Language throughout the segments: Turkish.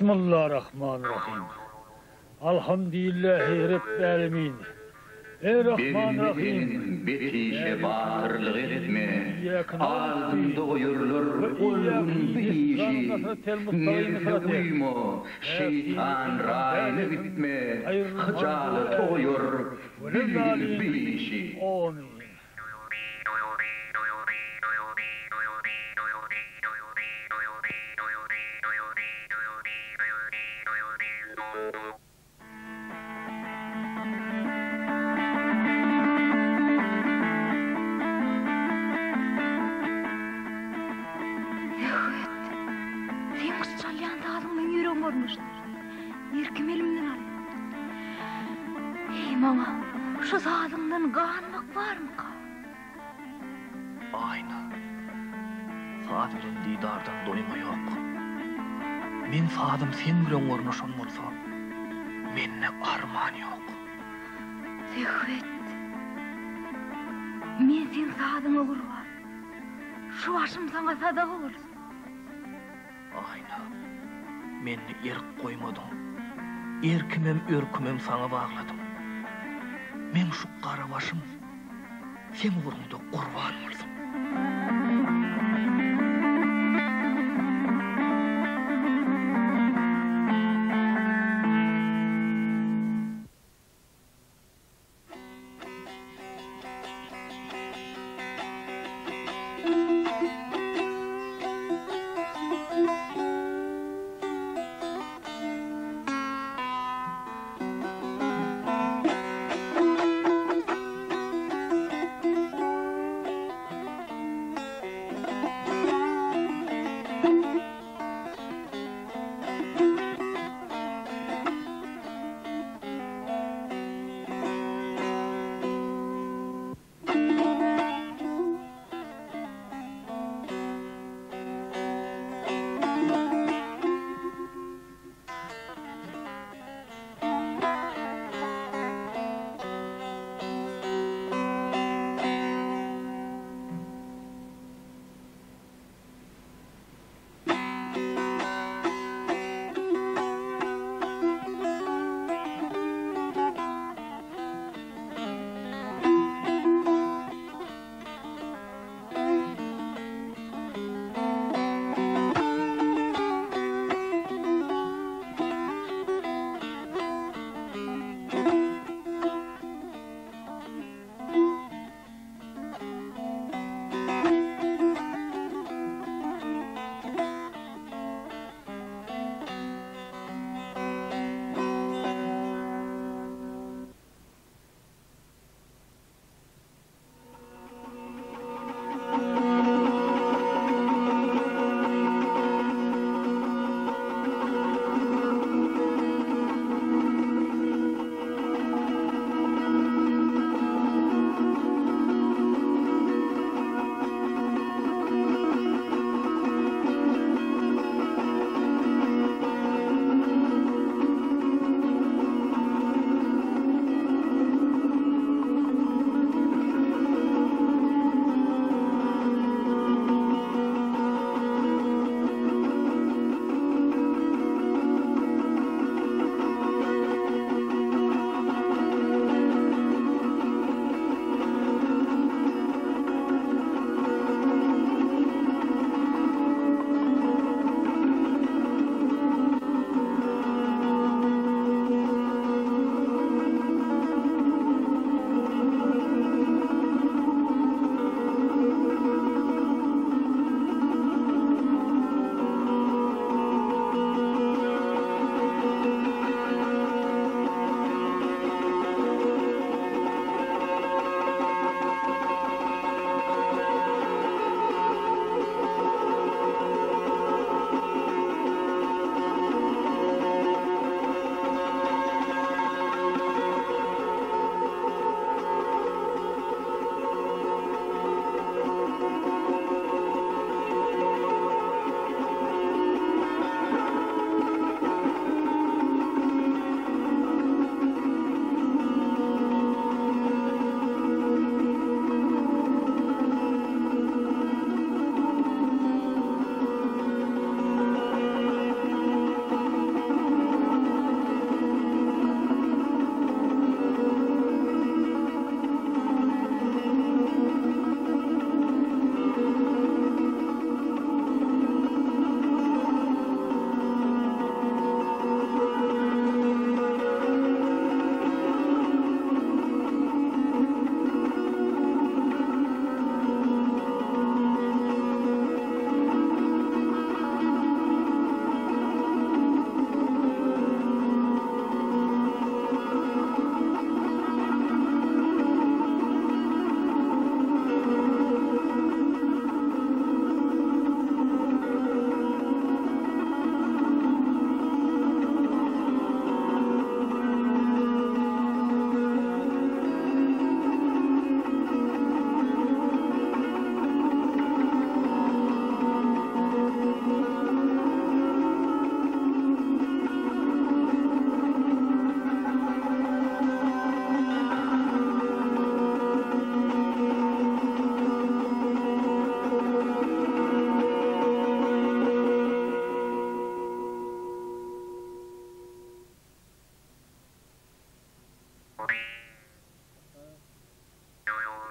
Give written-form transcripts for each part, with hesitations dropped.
Bismillahirrahmanirrahim. Alhamdulillahi Rabbil alemin. Ey Rahmanirrahim. Betişe batırlık etme. Aldında oyurlar olgun beyişi. Nefse uyma. Şeytan rayını bitme. Hıcalı toyur. Bülbül beyişi. Amin. Erkim elimden al. Ey mama, şu zadından kanmak var mı ka? Ayna. Safirin didardan doyma yok. Men sadım sen bilen görnüşün bolsa, menne arman yok. Zehvet. Men sen sadıma kurban. Şu başım sana sadaka olsun. Ayna. Menne erk koymadın. Erkimem örkümem sana bağladım. Men şu kara başım sen uğrunda kurban olsun.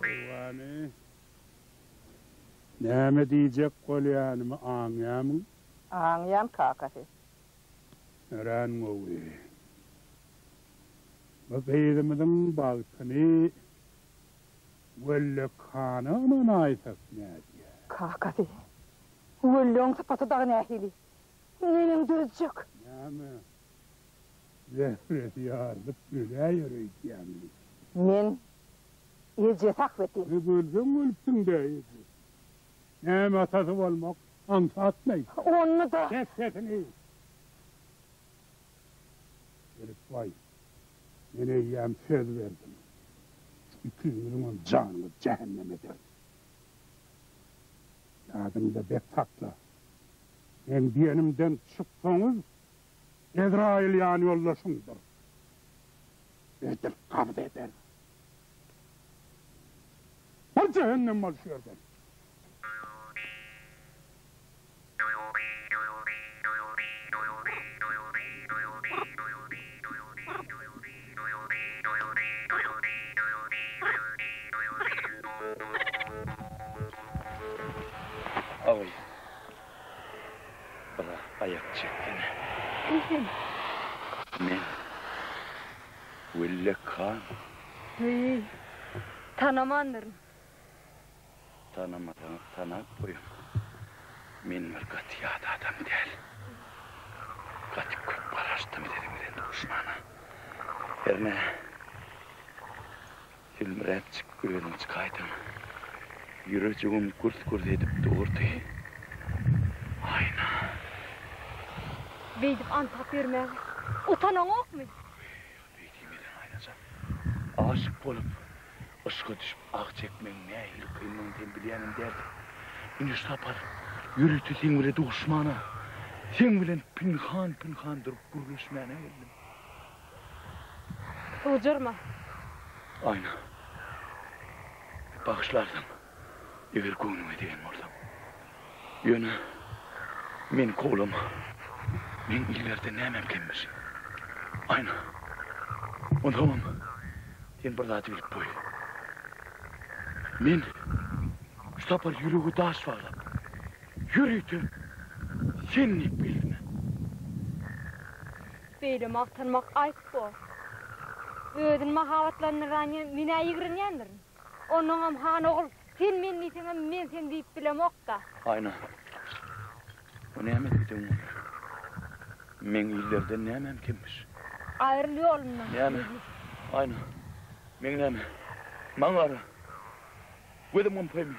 Yani näme diyecek bolýanymy aňýamyň? Anlayan kakası. Ran gowy. Bu beýdimiň balkyny welle kanama naýsak nädi? Kakası. Öllüň sapatı da nähili. Menin dözjek. Näme? Zehret ýardyp güläýärýärmi? Men ýeje sakbetim. Gülsün gülsün deýdi. Näme atasy bolmak ansatmaý. Onu da Kes sesini. Gelip vay. Mene ýam söz berdim. İkiniň janyny cehenneme eder. Ýadymda bek sakla. Men diýenimden çyksaňyz Ezrail ýany ýoldaşymdyr. Edip kabz eder. Bu cehennem malşerden. Oy. Bana ayak çektin. Men Wille Khan Tanamandırım. tanamadan tanak koyun. Men bir gatiyat adam değil. Gatip köp baraştım dedim ben düşmana. Erne Sülmürep çıkıyorum çıkaydım. Yürücüğüm kurt edip doğurdu. Ayna. Beydip antak vermeye. Utanan ok mu? Beydiğim eden aynasa. Aşık olup, ışığı düşüp ağ çekmeyin ne eğil kıyımın bileyenim derdi. Ünü sapar, yürütü sen bile düşmana. Sen bilen pinhan durup guruluşmana geldim. Ucurma. Ayna. Bağışlardım. Eğer gönlüme diyen oradan. Yönü, men kolum, men illerde nämem kelmesi. Ayna. O tamam. Sen bir zat bilip boy. Men, stapar yürüğü daş varlap. Yürüytüm. Senlik bilme. Beyle maqtanmak ayıp bu. Ödün mahavatlanıran mine yigrinyandyr. Onuňam han ogul, sen men niseňem men sen diýip bilemok da. Ayna. O näme diýdin? Men illerde nämem kelmesi. Ayrılı yolundan. Näme? Ayna. Men näme? Maňara. Wedim on paymy.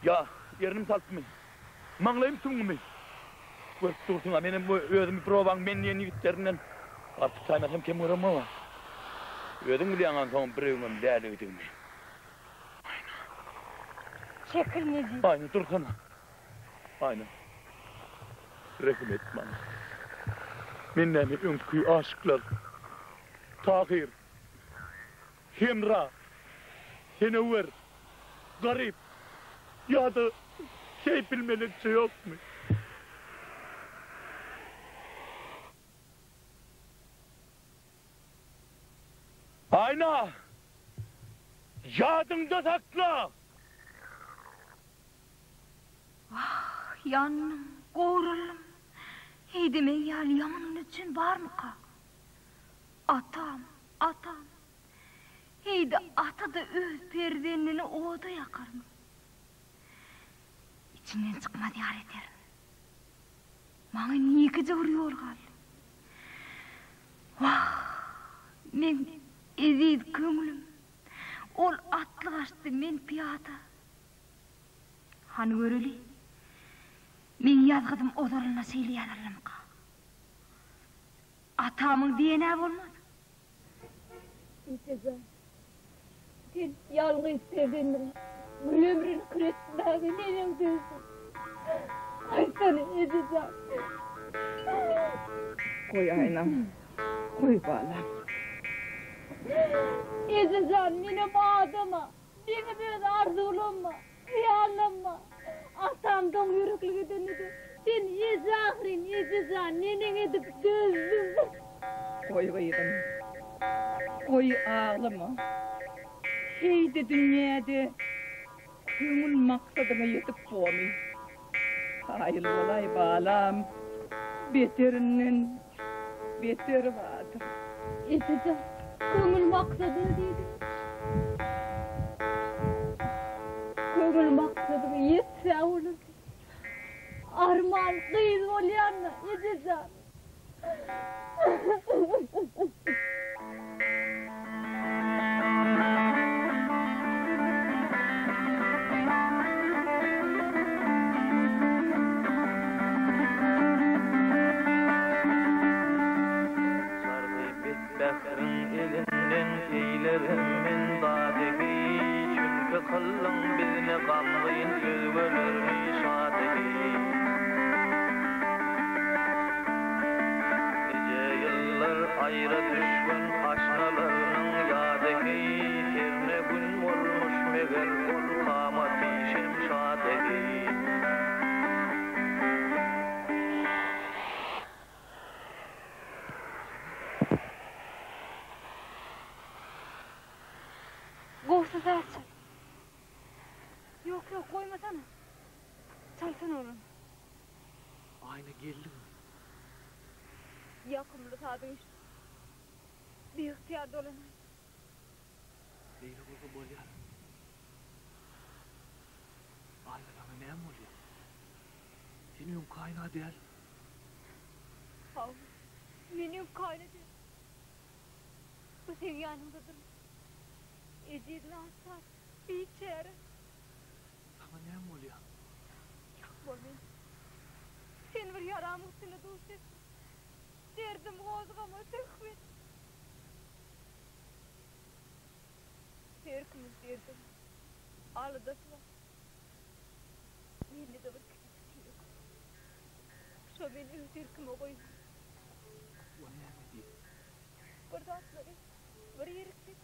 Ya, yerim saltmy. Maňlaýym suňmy. Görüp durdyň, menem bu özüm probaň men ýene ýigitlerden artyk taýmasam kem göremem. Ödüm bileňän soň bireýiňem däl ödüňmi. Şekil nezi. Ayna dursana. Ayna. Rahmet bana. Men näme öňkü aşyklar. Tahir. Hemra. Henewer. Garip. Ya da şey bilmelik şey yok mu? Ayna! Yadında sakla! Yanım, qoğrullum. Heydime yal yamanın üçün var mı ka? Atam. Heydi ata da öz perdenini oda yakarım. İçinden çıkma diyar ederim. Bana niye vuruyor gal? Vah! Men ezid köngülüm. Ol atlı kaçtı men piyada. Han göreli. Men yazgıdım odalına seyleyanırım ka. Atamın diyene olmadı. İtezan. Sen yalnız sevdindir. Bu ömrün küresindeki nenem diyorsun. Ay seni edeceğim. Koy aynam. Koy balam. Edeceğim benim adıma. Benim öz arzulumma. Hıyalımma. Atamdan yürekli dönüdü. Sen yezahrin edeceğim. Nenen edip dözdün. Koy kıydım. Koy ağlama. Eydi dünyada köngül maksadıma yetip boğmayın. Hayır olay balam, beterinden beteri vardır. Etecan, köngül maksadını deydi. Köngül maksadını yetse olur. Arman kıyız olyanna, Etecan. Bekrin elinden eylerimin dadehi çünkü kıllım bizne gamlayın özgürlürmüş adehi nice yıllar ayrı düşkün aşnalarının yadehi her ne gün olmuş meğer ol kamati şemşadehi Kovsa saat çal. Yok yok koymasana. Çalsana onu. Aynı geldi mi? Yakımlı sadın işte. Bir ihtiyar dolanay. Leyla baba bolyar. Aynı bana ne mi oluyor? Senin kaynağı değil. Hav. Benim kaynadı. Bu senin yanımdadır. Ecidin asar. Bir içeri. Sana ne mi oluyor? Yakma beni. Sen bir yaramı üstüne dost et. Derdim kozgama tıkmet. Terkimiz derdim. Alıdası var. Belli de bir küçük yok. Şu beni terkime koyun. O ne mi diye? Bir de atları. Bir yeriktik.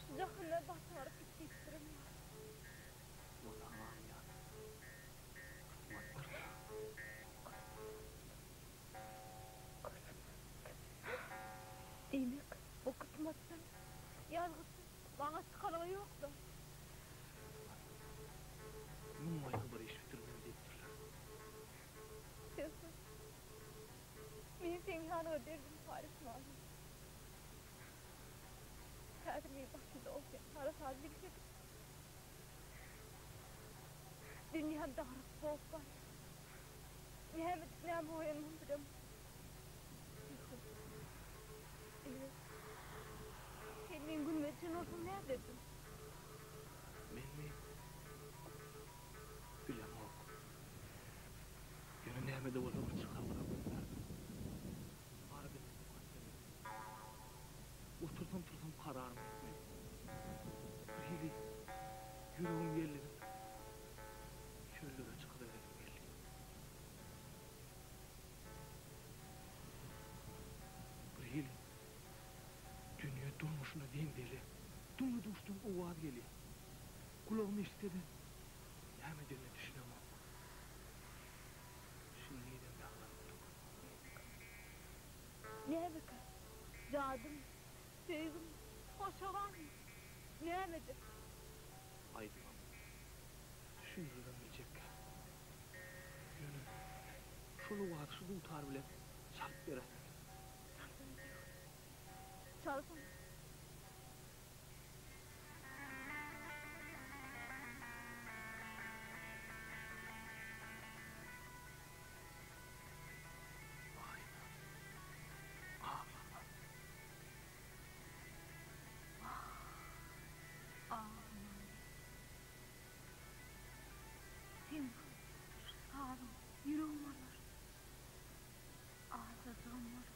Şu yakında basarıp gittiğim. O tamam ya. Demek o kısmetsin. Yalgısın. Bana çıkarığı yok da. Nummayı bir iş bitirmem deyip durlar. Sözüm. Men senin yanına derdim Paris malum. Kadriye başında olsun. Para sazlık dedim. Dünyamda harap boğuk var. Nihamet ne muhemim bilem. Evet. Senin gülmetin olsun ne dedim? Men bilem ok. Yönü nehmede olsa bir çıkarlara koyardım. Ara benim otursam kararım etmeyim. Bir hili yüreğim yerlerim. Çöllere çıkıverelim geliyor. Bir hili dünya durmuşuna deyin deli. Dumlu düştüm o vaat geliyor. Kulağımı istedi. Nehmedeni düşünemem. Şimdi neyden yaklandım. Ne bakar? Cadım, sevgim, hoşavan. Ne midir? Aydın. Düşünürüm bilecek. Yönü. Şunu vaat şunu utar bile. Çalıp veren. Çalsın. Sen sağdım, yüreğim var. Ağzım var.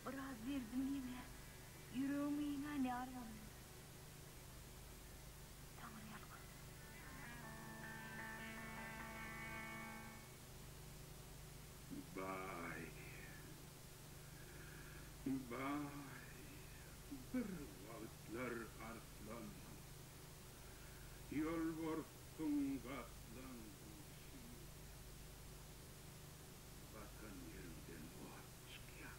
Biraz verdim yine. Yüreğimi yine ne ararım. Tanrı yalka. Bay. Bir vakitler arslan. Yol borsun katlan. Vatan yerimden o çıkıyor.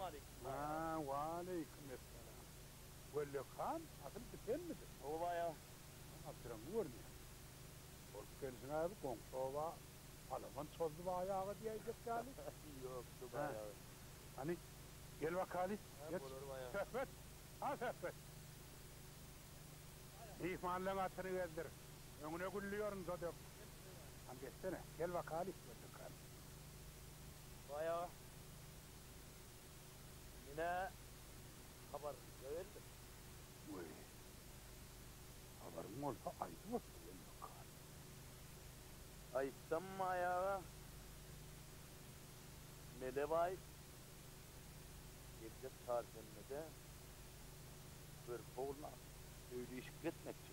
Aleykümselam. Böyle kan, asıl biten midir? O bayağı. Asıram görmüyor. Olup gelsin abi, komşova, alaman sözlü bayağı diyecek yani. Yoktu bayağı. Hani, gel bakali, geç. Olur bayağı. Sehbet, ha sehbet. İhmanlığın atını gezdir. Önüne gülüyorsun zaten. Hani geçsene, gel bakali. Bayağı. Yine haber verildi. Vay. Haberim olsa ayıp olsun. Gel bakali. Ayıptan mı ayağa? Melevay. Gece tarzında bir boğulma. Söyleyişip gitmekçi.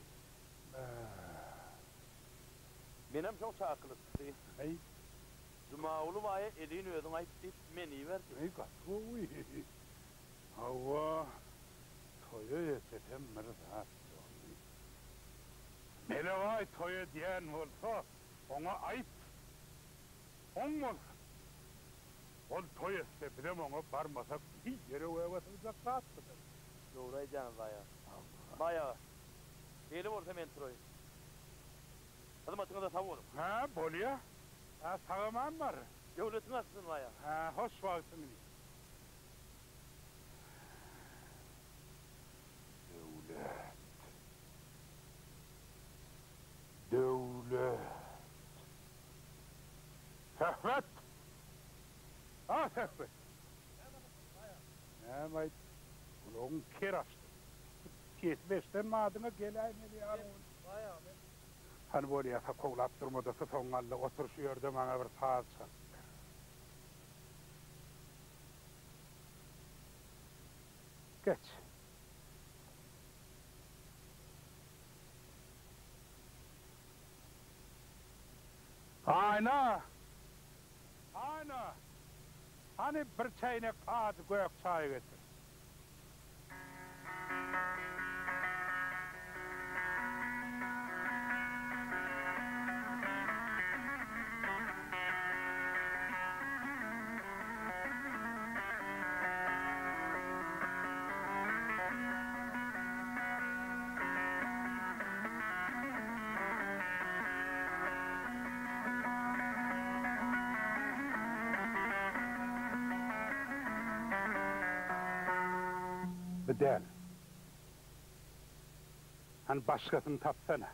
Benim çok çakılıktı. Hey, Cumaoğlu vaya elini ödün ayıp deyip meni verdi. hey katı uy. Hava, toyu yesetem mırda. Melevay toyu diyen olsa, ona ayıp. On olsa. Ol toy etse bilem ona barmasak bir yere uyavasınca kaçtıdır. Doğrayacağım bayağı. Bayağı. Beli olsa men troy. Adım atına da tav oğlum. Ha, bolya? Ha, sağaman var. Devletin atsın bayağı. Ha, hoş varsın. Devlet. Sehvet. Ha, sehvet. Ne mayt? Ulan keraştı. Kesbeşten madına geleyim ya. Hani böyle yasa kovlat durmadası songallı oturuşuyor da bana bir saat sattı. Geç. Ayna. Ayna. Hani bir çaynak ağzı gök çay getir. Bedel. Hani başkasını tapsana.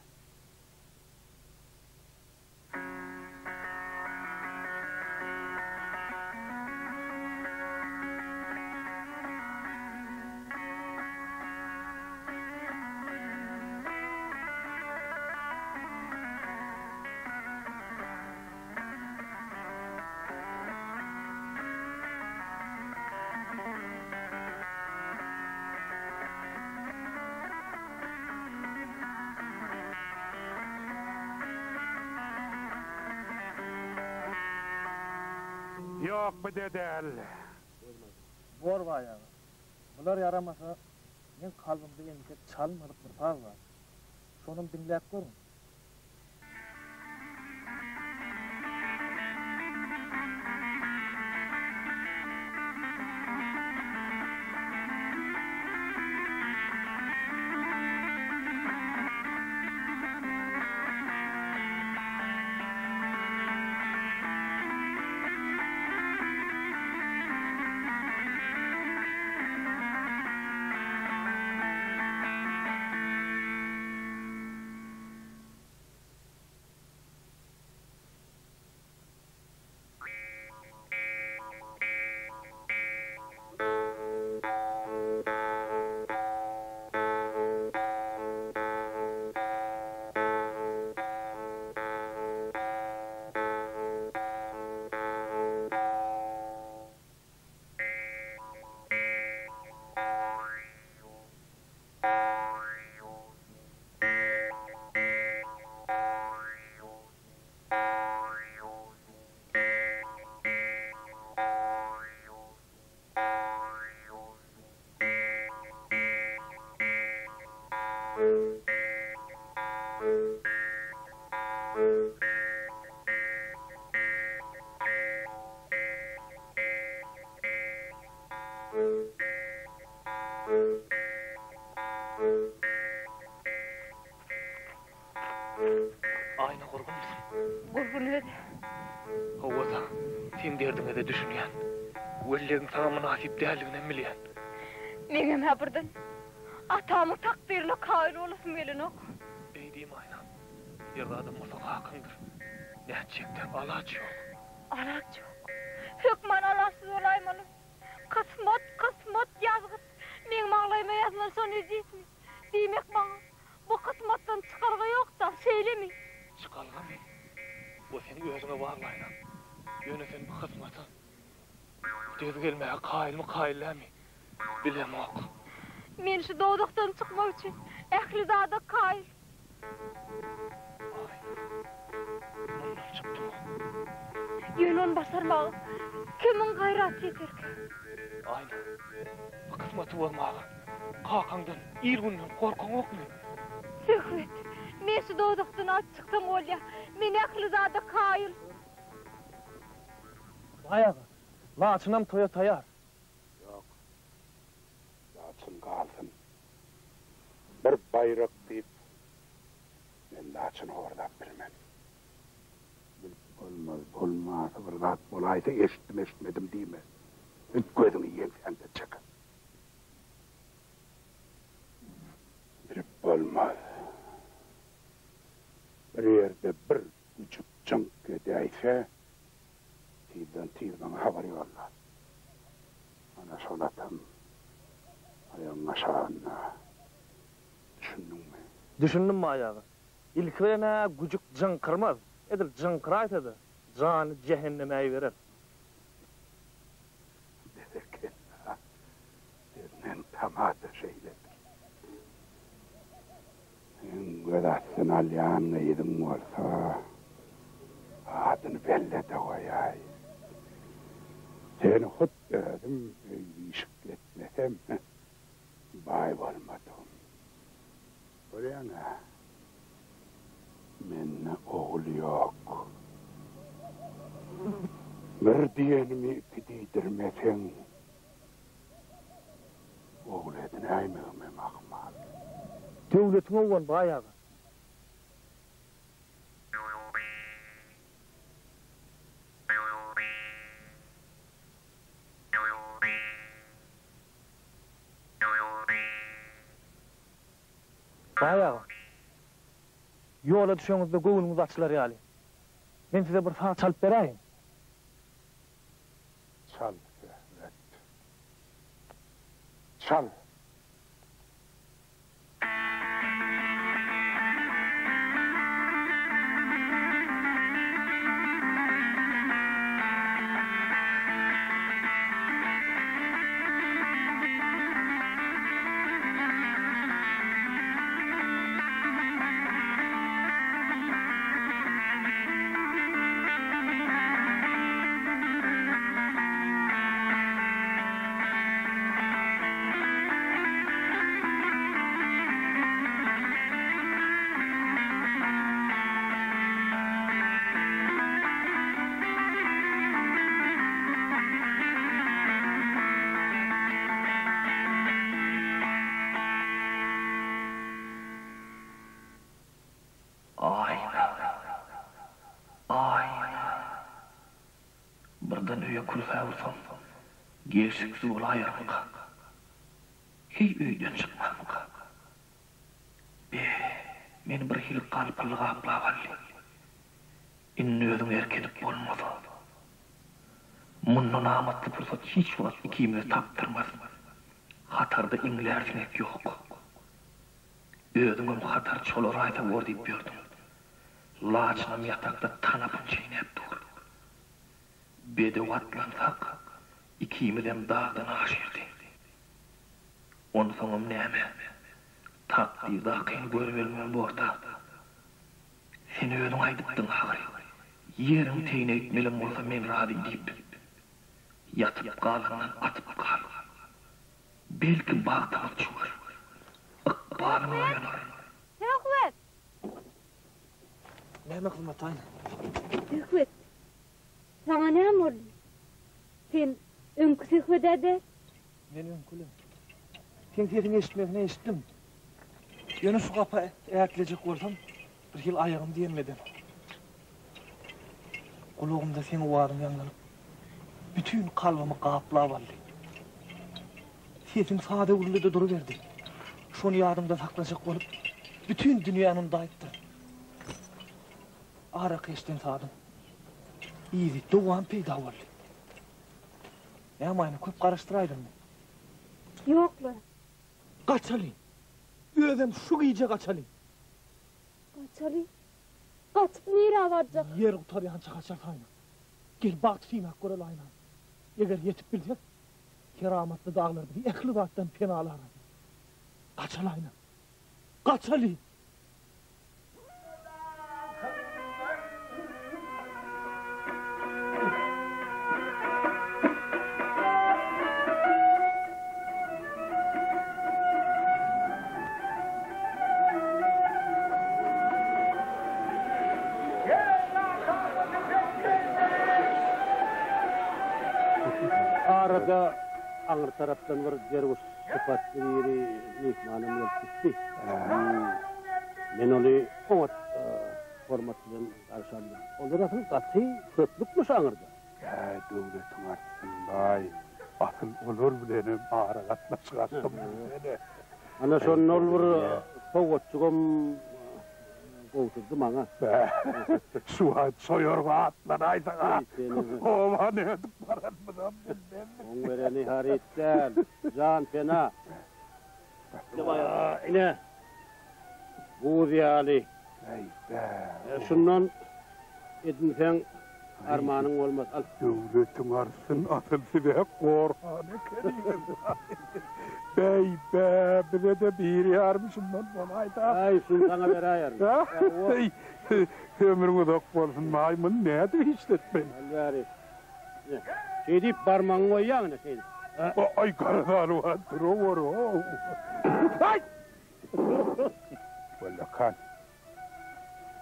Yok bu dedel. Bor bayağı. Bular yaramasa, men kalbimde endi çalmadık bir taz var. Şonun dinlep görün. Ayna gurgun musun? Gurgun edi. Howada, sen derdine de düşünýän. Wellegin sana münasip däligini bilýän. Meňem häbirden atamyň takdirine kail bolasym gelenok. Beýdim ayna. Ýerde adam bolsa hakyndyr. Näçekde alaç ýok. Alaç ýok. Hökman alaçsyz bolaymaly. Kısmat ýazgyt. Meň maglaýma ýazman son edýsmi? Diýmek baňa bu kısmatdan çykarga ýok da, şeýlemi? Çykalgamy. O seni özüne baglayna. Ýöne sen bu kısmaty düz gelmäge kailmi kaillämi? Bilemok. Men şu dowdukdan çykmak üçin ähli zada kail. Mundan çykdy. Ýönen basarmagy kimin gaýraty ýeter? Ayna. Bu kısmaty bolmagy. Kakandan, ýergünden korkaň okmy? Söhbet. Men şu dowdukdan aç çykdym bolýa. Men ähli zada kail. Bayağı. Laçınam toya tayar. Yok. Laçın kalsın. Bir bayrak deyip men laçını horlap bilmem. Olmaz. Bir zat bolaysa eşitmedim deyme. Gözünü yiyem sen de çık. Bir olmaz. Bir yerde bir küçük çınk edeyse Tiyden haber yolla. Ana şolatam. Ayağın aşağına. Düşündün mü? Düşündüm bayağı. İlkine gücük cınkırmaz. Edir cınkıraytadı. Canı cehenneme verir. Dedi Dernen tamada şeyledir. En gödatsın alyanına yedin olsa adını belle de koyay. Seni hut dedim, ışık etmesem bay olmadım. Oraya men oğul yok. Bir diyenimi gidiydirmesen oğul edin aymeğime makmal. Devletin oğlan bayağı. Bayağı. Yola düşüyorsunuz da göğünümüz açılar yani. Ben size bir saat çalıp vereyim. Çal Zehret. Çal. Birden öýe kulfa vursam, gerçeksiz olayarmyka. Hey öýden çykmamyka. Meni bir hil kalpylyga aplawaly. Inni özüň erkedip bolmasa. Mundan amatly pursat hiç wagt ikimizi tapdyrmaz. Hatarda iňlersinek ýok. Özüňem hatar çolar aýta gordyp berdim. Laçynam ýatakda tanapyn çeýnep dur. Bede watlansak, ikimizem dağdan aşyrdy. Onu soňam näme? Takdir daqyn görübermem borda. Seni özüň aýdypdyň hagry. Yerim teýne etmelim bolsa men razy diýip. Yatyp galandan atyp gal. Belki bagtalyk çuwar. Ikbalyň oýanar. Söhbet. Näme kılmatayn? Söhbet. Sana näme boldy? Sen öňkü söhbet eder. Men öňkülüm. Sen sesini eşitmesine eşitdim. Ýöne şu gapa ätlejek bolsam, bir hil aýagym diýenmeden. Kulağımda seni uvadım yanlanıp, bütün kalbimi kaplap aldı. Sesin sade urluda duruverdi. Şonu yadımda saklanacak olup, bütün dünyanın dayıttı. Ara keşten sadım. İyiydi, doğan peyda oldu. Yamayını köp karıştıraydın mı? Yoklar. Kaçalayım. Özüm şu iyice kaçalayım. Kaçalı. Kaçıp nere varacak? Yer utar yança kaçartayna. Gel bak siymak görelayna. Eğer yetip bilsek, keramatlı dağlar bir ekli zattan penalar. Kaçalayna. Kaçalayım. Arada ağır taraftan bir derviş sıfatlı biri mihmanım gelip gitti. Ben onu omat formatından karşıladım. Olur asıl katı köplükmüş ağırda. Ya devletin artsın bay. Asıl olur bilenim ağır katına çıkarttım seni. Ana son olur povotçuğum kovuşurdu bana. Şu an soyorga atlanay sana. Ova ne edip paran mıdan bilmem. On vereni haritten, can fena. Yine bu ziyali. Şundan edin sen armağanın olmaz. Al. Devletin artsın asıl size korhanı keriyim. Bey be, bize de bir yarmışımdan olaydı. Ay sultana ver ayar. Ömrümü dok olsun maymun ne de işletmeyin. Al ver. Şey deyip parmağını koyuyor ne şey deyip. Ay karadan var, dur o. Ay! Valla kan.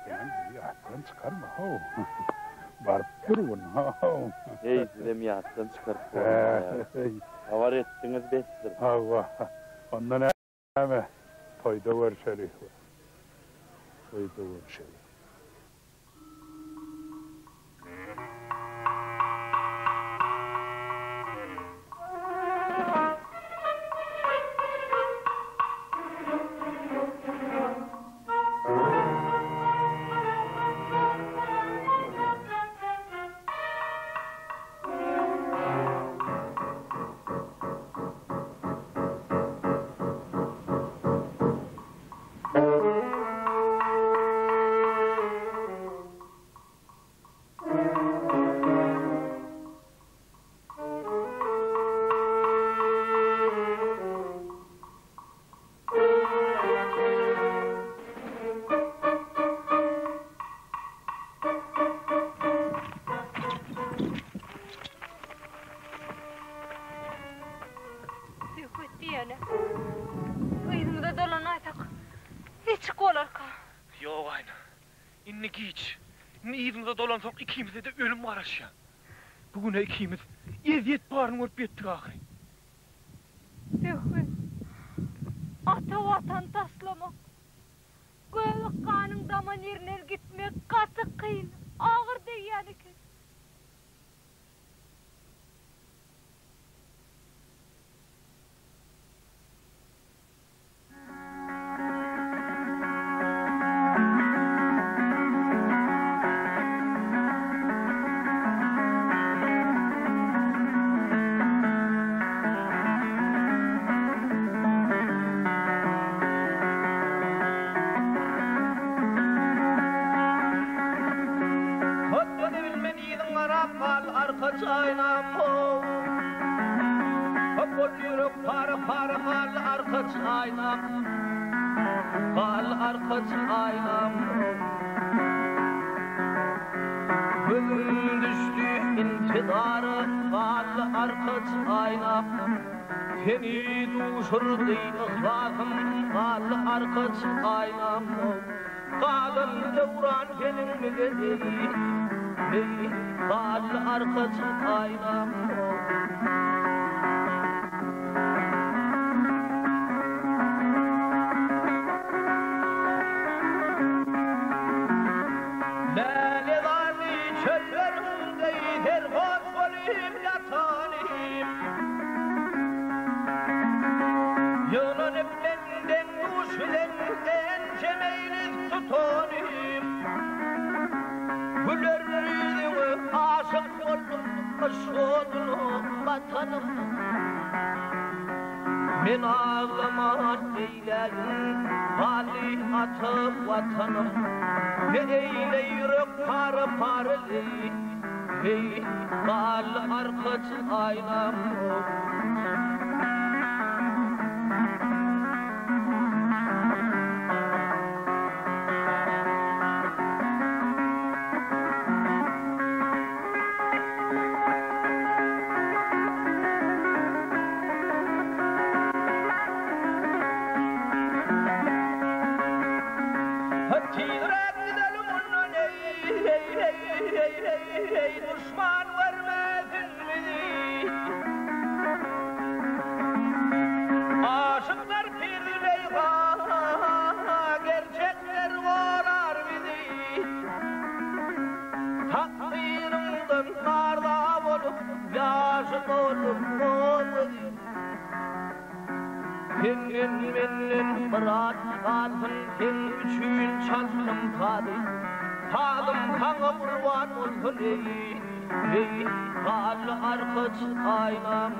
Benim bir attan çıkarma ho. Varıp durun ho. Hey size miyattan çıkarıp koyun. Havar ettiniz bestir. Allah. Ondan hemen toyda var şerif. Toyda var şerif. Diyene. Kıyımda dolanaysak hiç kolar ka. Yok aynı. İnni giç. İnni iyizimde dolansak ikimize de ölüm var aşağı. Bugüne ikimiz eziyet bağrını örüp ettik ahire. Yok. Ata vatan taslamak. Göğlük kanın daman yerine gitmek katı kıyın. Ağır deyyani ki. Arka çaynam o. Hop yürek para kal arka çaynam. Kal arka çaynam. Gönül düştü intidarı kal arka çaynam. Seni duşurdu ihlasım kal arka çaynam. Kalın devran benim mi dedi? Kal arkası kaynam. Lale vardı çöllerim tutanım Gülerlerine aşık oldum Aşkını vatanım Men ağlama eylerim hali atıp vatanım Ne eyle yürek parı parlı Hey bal arkaç aynam Düşman vermedin bizi Aşıklar pirleyha Gerçekler vorar bizi Takdirimden karda olup Yaşık olup olmadı Senin benim bırak kalsın Sen üçün çalsın tadı Tadım kanı kurban olsun ey Kal arkaç aynam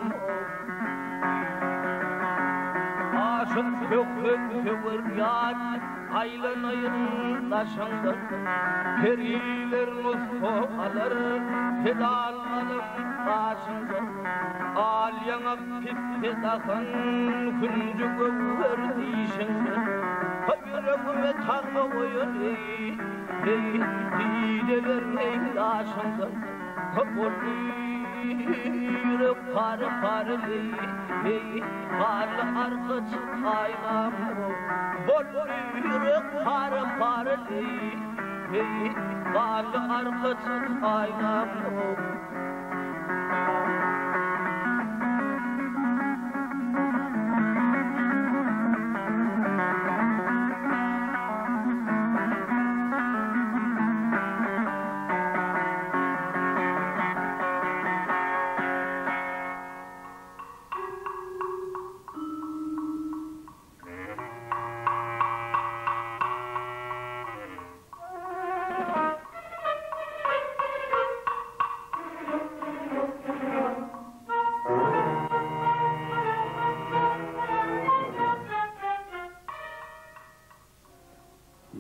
Aşık kökün kömür yar Aylanayın taşında Periler nusku alır Pedal alır taşında Al yanak pipte takın Küncü göver dişinde Yüreğime takma koyun ey Dideler neylaşında Bollu yürek parı parı ey Kal arkaç aynam Bollu yürek parı parı ey Kal arkaç aynam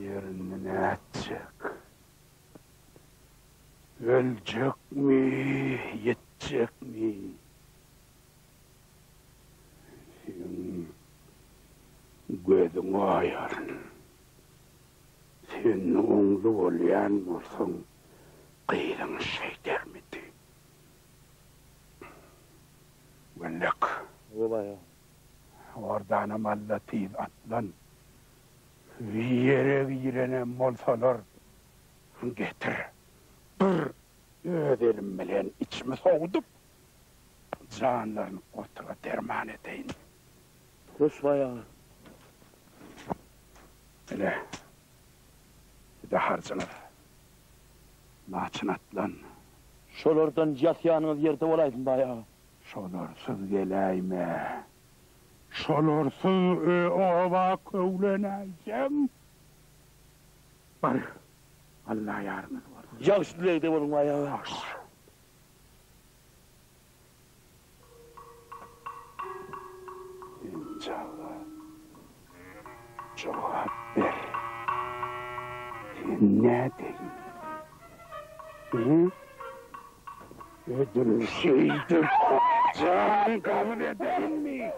Yerine ne edecek? Ölecek mi, yetecek mi? Sen gözün ayarın. Sen oğlu olayan olsan kıyrın şey der miydi? Güllük. Baba ya. Oradan amalla tiz atlan. Yere girene molsalar getir. Ödelim bilen içimi soğudup canlarını otuğa derman edeyim. Koş bayağı. Öyle. Bir de harcınır. Naçın atlan. Şolardan yatyanız yerde olaydın bayağı. Şolarsız geleyme. Şolarsız ova kövleneceğim. Bari Allah yardımcı var. Yağış dileydi bunun bayağı. İnşallah. Cevap ver. Sen ne dedin? Hı? Ödül şeydi. Can kabul edeyim mi?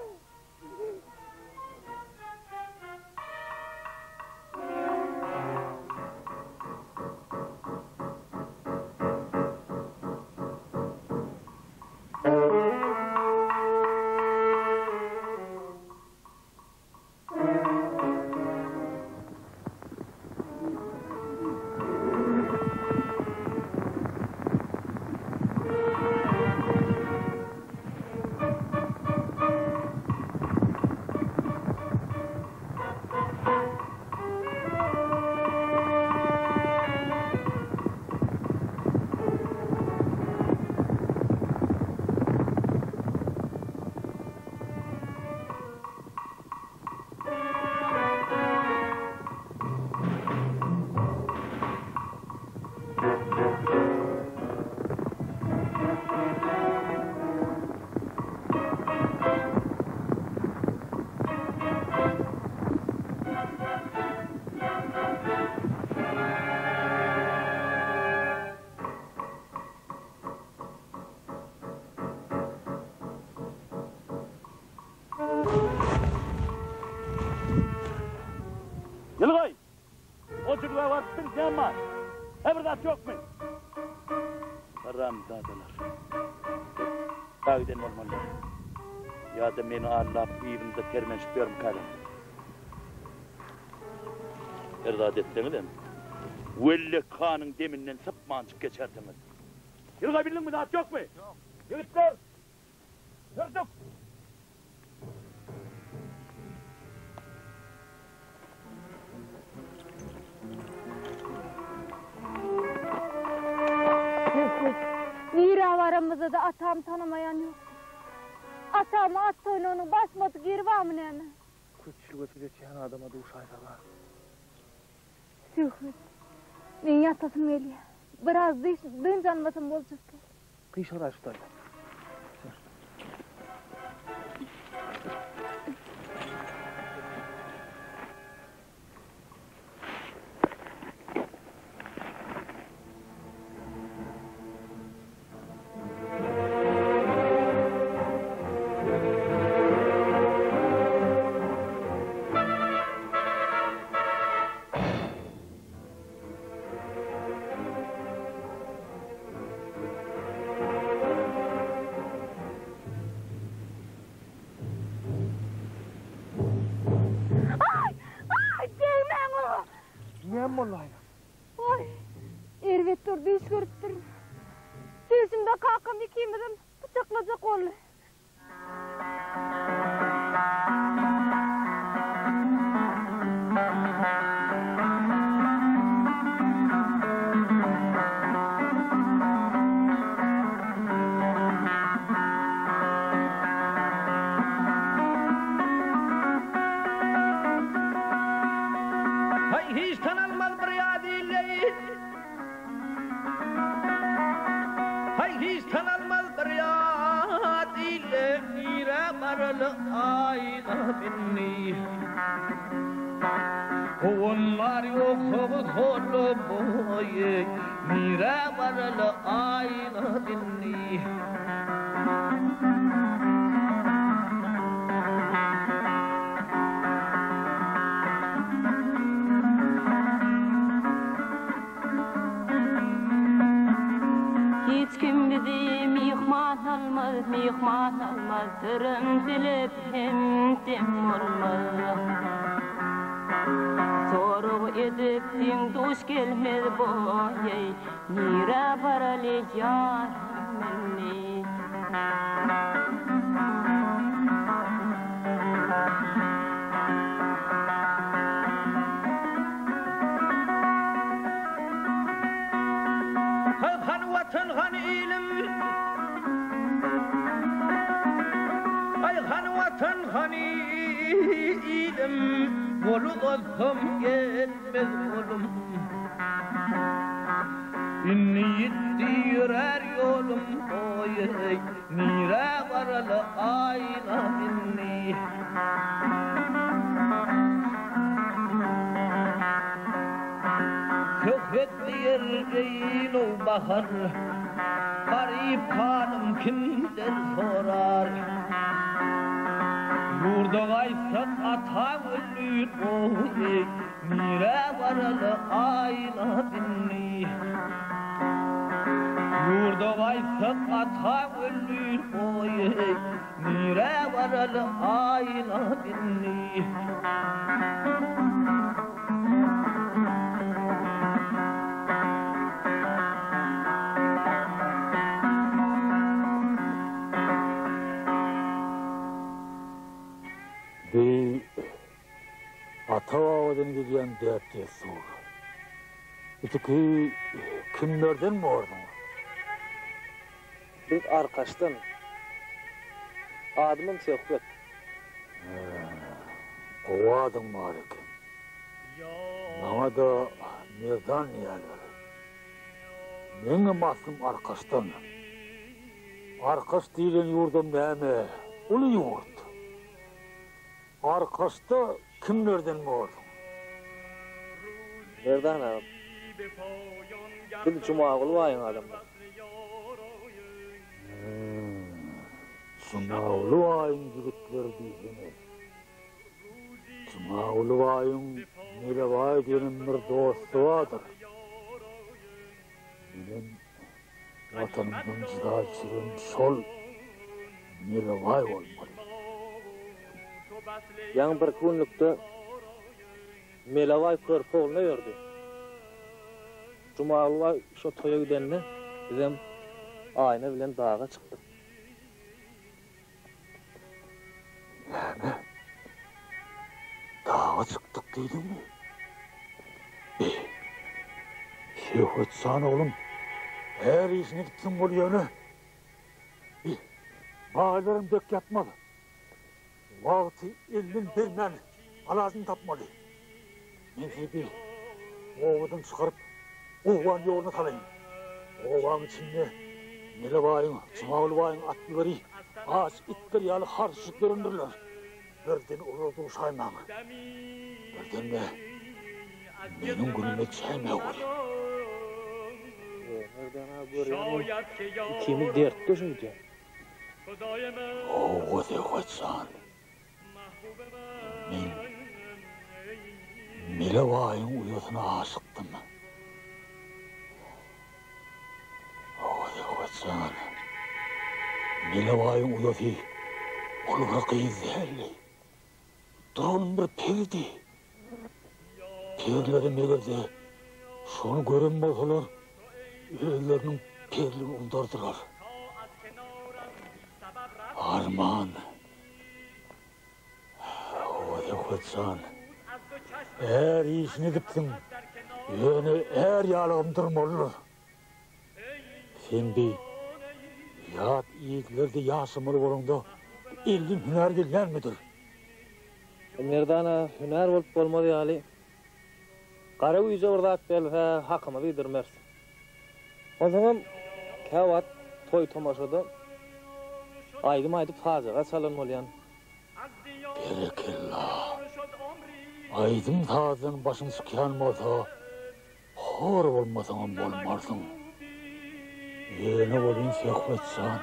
çocuklar var, bir can var. Evlat yok mu? Ramzadalar. Kaviden olmalılar. Ya da beni Allah'ım evimde termenşip diyorum kalem. Erdat etseniz de mi? Velle kanın deminden sıpmancık geçerdiniz. Yürüyebildin mi? Dağıt yok mu? Yok. Yürüttür. Yürüttük. Miravarımızda da atam tanımayan yok. Atamı at toyunun basmadık yeri var mı ne mi? Kötçülük ötüdeki adama da uşayda var. Sühmet. Men yatasım geliyor. Biraz dün canmasım olacak. Kıyış araçtaydı. Niyem olaydı? Oy, ervet durdu, iş görüp durdu. Düzümde kalkım ikimizin bıçaklayacak oldu. Hiç tanınmaz bir yadiyle. Hiç tanınmaz bir yadiyle. Mira karalı ayna binni. Onlar yok solu boyu. Mira karalı ayna binni. Hiç kim bizi mihman almaz, tırın dilip hem dem olmaz. Sorup edip din duş gelmez boyay, nira barali yarim menni. Han vatan han ilim. Ay han vatan han ilim. Bolu olsam gelmez olum. İnni yitti yürər yolum oy. Nira varalı ayna inni. Köhvet diyergeyin o bahar. Garip hanım kimden sorar. Yurda aysak ata ölür oy. Nira varalı ayna binni. Yurda aysak ata ölür oy. Nira varalı ayna binni. Bir ata ağadan gelen dertli soğuk. Öteki kimlerden mi ordun? Bir arkadaştan. Adımım Şevket. O adım var ekan. Bana da nereden yerler? Menge masum arkadaştan. Arkadaş diyen yurdum neme? Ulu yurt. Arkadaşta kimlerden mi ordun? Nereden adam? Bir cumağılı vayın adamlar. Cumağılı ayın yigitler diyene. Cumağılı ayın Milavay diyenin bir dostu vardır. Benim vatanımdan cıda sürün şol Milavay olmalı. Yan bir kunlukda Milavay körpe oluna verdi. Cumalıvay şu toya gidenini bizim ayna bilen dağa çıktı. Yani dağa çıktık deydin mi? Şehvetsan oğlum, her işini gitsin bu yana. Bağlarım dök yatmalı. Vakti elin bilmem, alazını tapmalı. Neyse bir ovadan çıkarıp ovan yoluna kalayım. Ovan içinde Milavay'ın, Cumavulvay'ın atlıları ağaç itler yalı harçlık göründürler. Birden olurdu saymam. Birden de benim günüme çayma oluyor. Nereden ha görüyorum? İkimiz dert döşüydü. O de koçsan. Men Milavay'ın uyusuna aşıktım. O de koçsan. Milavay'ın uyusu olga kıyızderli. Durun bir perdi. Perleri megazde şonu görün bolsalar ellerinin perlini undardılar. Arman. O de koçsan. Eğer işini gittin, yani eğer yalağımdırmalı. Sen bir yat iyiklerde yaşamalı bolanda elin hüner gelgen midir? Merdana hüner olup bolmadı yali. Kara uyuza orada at belhe hakkımı bildirmersin. O zaman kavat toy tomaşada aydım tazaga salınmalıyan. Berekellah. Aydım tazanın başını sıkyanmasa, hor olmasan bolmarsın. Yeni olayım sehvetsan,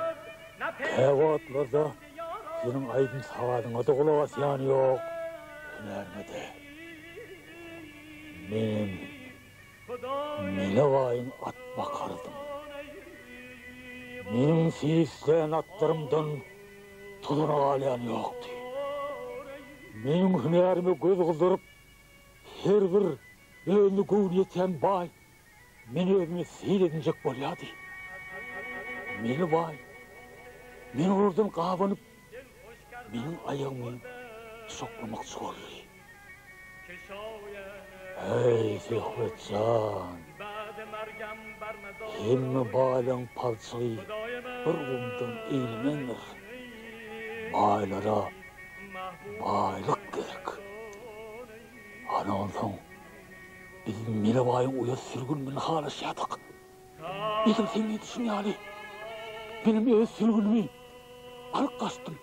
kavatlarda senin aydın sağadına da kulağasyan yok. Hünermede. Benim Milavay'ın at bakardım. Benim seyisleyen atlarımdan tuduna alayan yoktu. Benim hünerime göz kızdırıp her bir önlü gül yeten bay beni özüme seyredinecek bolyadı. Milavay, ben oradan kavanıp benim ayağımı soklamak zor. Ey Sehvetcan, hemme bağlan palçığı bir umdan eğilmenler. Bağlara bağlık gerek. Ana ondan bizim Milavay'ın uyaz sürgününü hala şadık. Bizim sen ne düşün yani? Benim öz sürgünümü alıp kaçtım.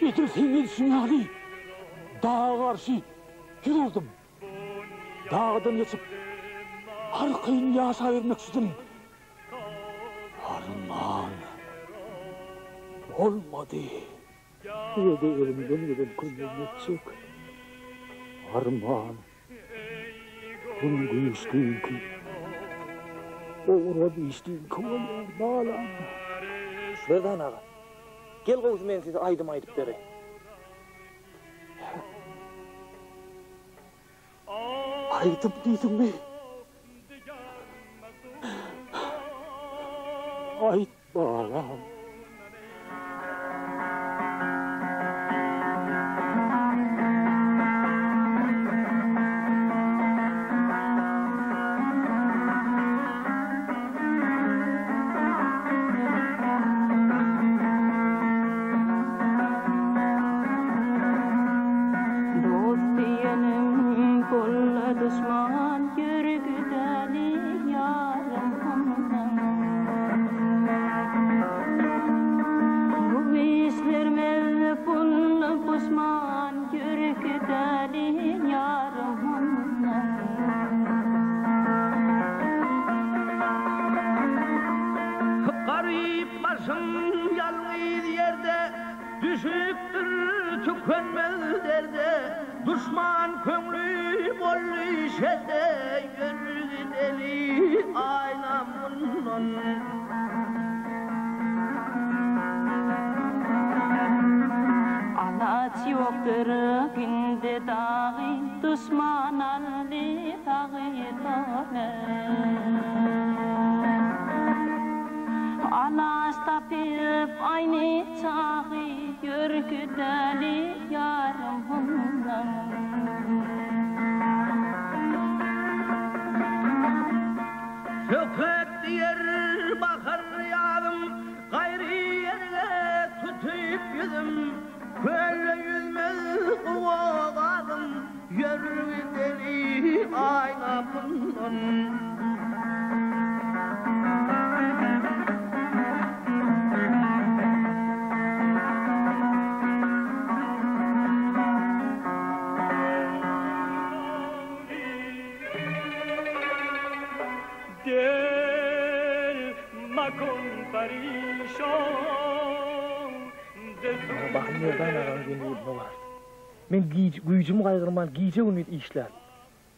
Bizim sen ne düşün yani? Dağa karşı yürürdüm. Dağdan geçip arkayın yaşa vermek istedim. Arman olmadı. Ya da elimden gelen kullanmak çık. Arman bunun güçlüğün ki uğradı içtiğin kıvalı bağlan. Berdan ağa, gel kovuz ben size aydım aydıp vereyim. Aydım dedim mi? Ayt bağlan. Düşman yürgüdeli yarım bu işler mevpunlu puşman yürgüdeli yarım Garip başım yalnız yerde düşüktür tükenmez derde Düşman köngülü bollu şede yürü deli aynamın. Anaç yoktur günde dağı düşman aldı dağı tane. Anaç tapıp aynı çağı yürgüdeli yarımından. Söküp diyer bakar yarım gayri yerine tutup yüzüm. Böyle yüzmez kovaladım yürü deli aynamın. Bakın nereden aran geliyor var. Men gücüm kaygırman, giyce ümit işler.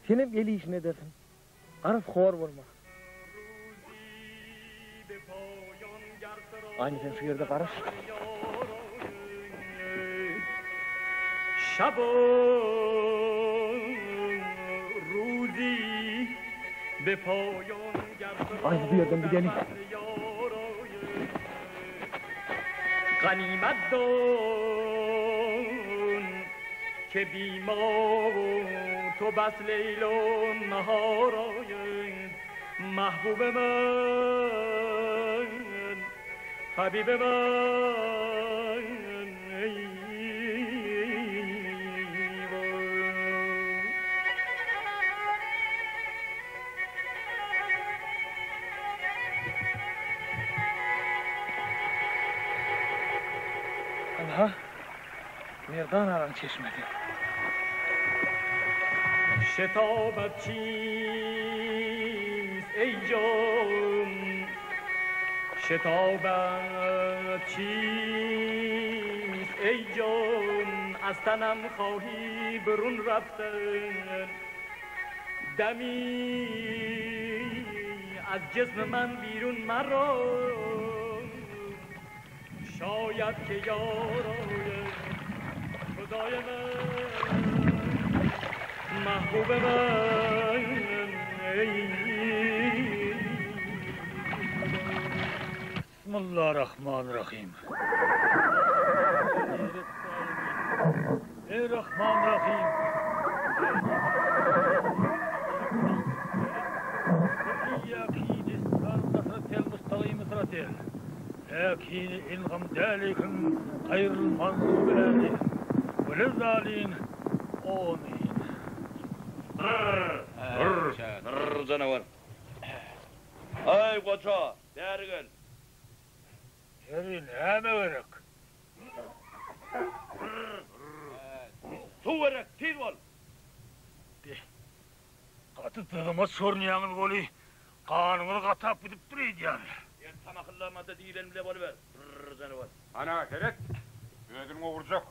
Sen hep eli işine dersin. Arif xor olma. Aynı sen şu yerde karış. Şabon ruzi be poyon Aynı bir yerden gidelim. Ganimet don که بیما تو بس لیل و نهارای محبوب من حبیب من Aha, nereden aran çeşmedi? شتابت چیست ای جان شتابت چیست ای جان از تنم خواهی برون رفتن دمی از جسم من بیرون مرا شاید که یارای خدای من محبوب من Bismillahirrahmanirrahim. Ey Rahmanirrahim. İyyâki cistan nasratel mustakim sıratel. Lakin ilgam dâlikin hayrul mansubâli. Ve lezzâlin amin. Canavar. Ay koça, beri gel. Erin hemen verek. Su verek, tez ol. Katı tığıma sornayanın golü. Kanını katap gidip duruydu yani. Yer tamakıllamada değilen bile bolu ver. Canavar. Ana Keret, gözün oğurcak.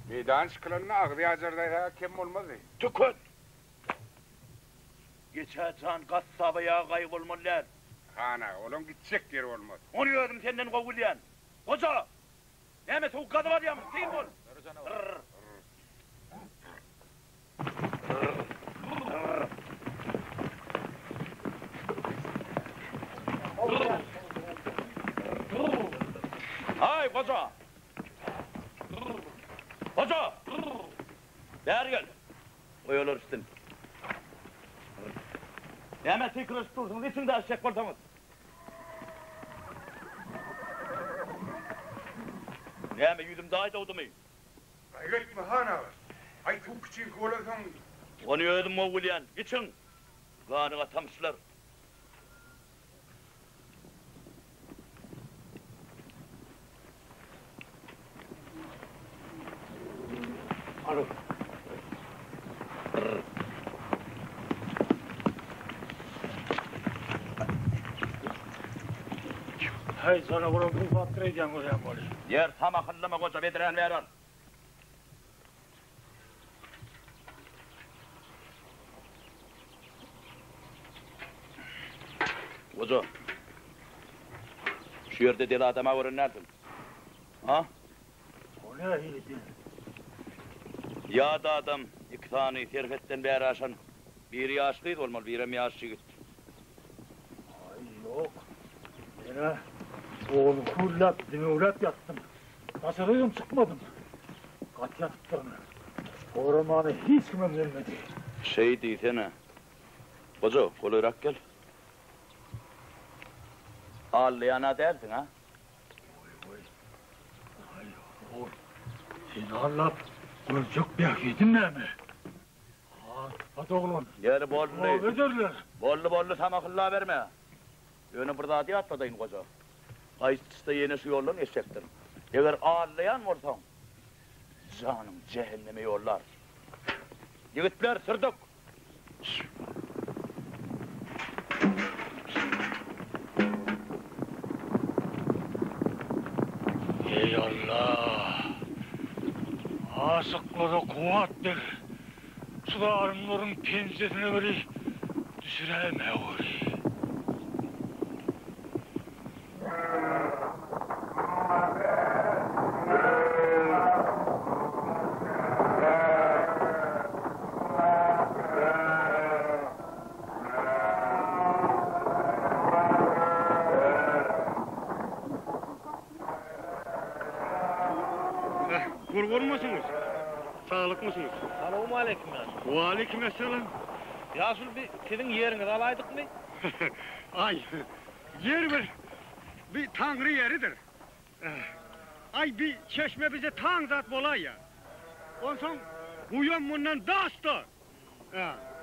Meydan çıkılanına ağzı acırdaysa kim olmaz ya? Tükün. Geçen kassabaya kaybolmalılar. Ana, oğlum gidecek yeri olmaz. Onu gördüm senden kovulayan. Koca! Neme soğuk kadı var ya mı? Değil mi ol? Ay koca! Koca! Beri gel. Koyuyorlar üstün. Neme tekrar tutursunuz, içinde aşacak ortamız. Neme yüzüm daha da odamayın. Gayret mi hana var? Ay çok küçük olasın. Onu ödüm o William, geçin. Kanıga tamşılar. Alo. Hay sana bunu bu faktörü edeceğim oraya böyle. Yer tam akıllama koca bediren ver al. Koca. Şu yerde deli adama öğrenerdin. Ha? O ne hildi? Ya da adam iki tane terfetten beri aşan. Biri yaşlıydı olmalı, biri yaşlı gitti. Ay yok. Bana oğlu kullat, dinuvlat yattım. Nasılıyım çıkmadım. Kaç yatıptırını. O romanı hiç kimim bilmedi. Şey değilsene. Koca, kolayrak gel. Ağlayana dersin ha? Ay oğul. Seni anlat. Gözcük bekliyordun mi? Hadi oğlum. Gel bollu. Ne derler? Bollu tam akıllı verme. Yönü burada hadi atmadayın koca. Kayıtsızda yeni şu yolun eşektir. Eğer ağlayan olsan, canım cehenneme yollar. Yigitler sırdık. Ey Allah! Asıkları kuvvettir. Sularımların pençesine biri düşüreme orayı. Kurgun musunuz? Sağlık mısınız? Selamun aleyküm ya. Ve aleykümselam. Ya şunu bir senin yerini alaydık mı? Ay, yer bir tanrı yeridir. Ay bir çeşme bize tang zat bolay ya. Ondan sonra uyan bundan dastı.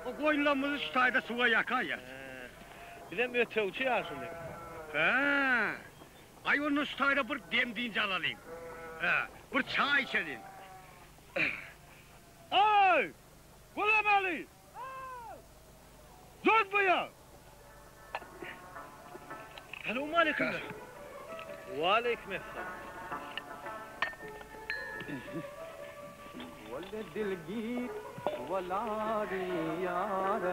O koyunlarımızı şu tayda suya yakar ya. Bir de öte uçu ya şunu. Ay onun şu tayda bir dem deyince alayım. Bir çay içelim. Ay! Kulamalı! Zor bu ya! Selamun aleyküm ya. Ve aleyküm esselam. वल्ले दिलगीर वलारी यार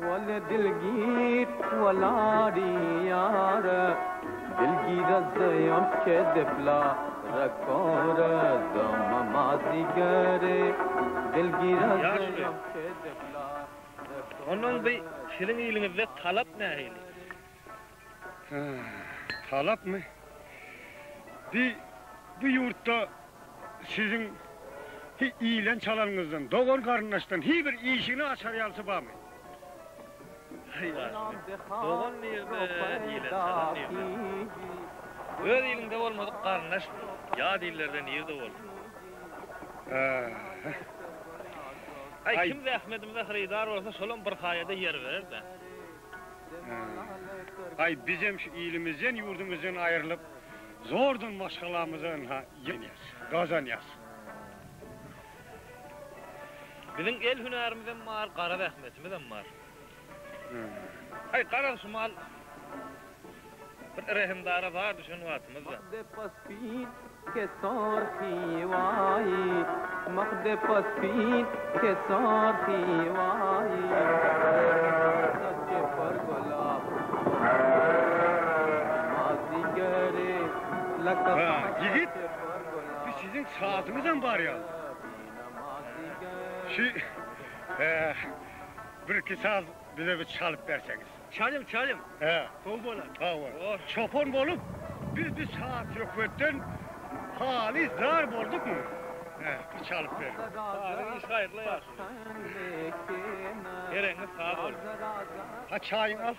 वल्ले दिलगीर वलारी यार दिलगीर ज़यम के दिफला रकोर ज़माज़ी गरे दिलगीर ज़यम के दिफला Onun bir senin ilinizde talep ne heyli? Talap mı? Bir yurtta sizin iyilen çalanınızdan, doğur karınlaştan hiçbir işini açar yalsı var mı? Doğan bir yerde iyiler, çalan bir yerde. Öyle ilinde olmadık karınlaş, ya dillerden yerde oldu. Ay kim zahmetimize hıridar olsa solun bir hayada yer verir de. Ay bizim şu iyilimizden, yurdumuzdan ayrılıp zordan başkalarımızdan kazanıyaz. Bizim el hünerimizden var, kara rahmetimizden var. Ay kara sumal bir rehimdara var düşün vatımızda. के सोरखी वाई मखदे पस्पीन के सोरखी वाई सच्चे पर गुलाब माजी गरे लका Yiğit, biz sizin saatinizden var ya. Bir iki saz bize bir çalıp verseniz. Çalım. Kol bola. Çopon bolup bir saat yok ötten hali zar olduk mu? Bir çalıp verin. Sağırın iş hayırlı yaşın. Yerine sağ ol. Ha çayın al.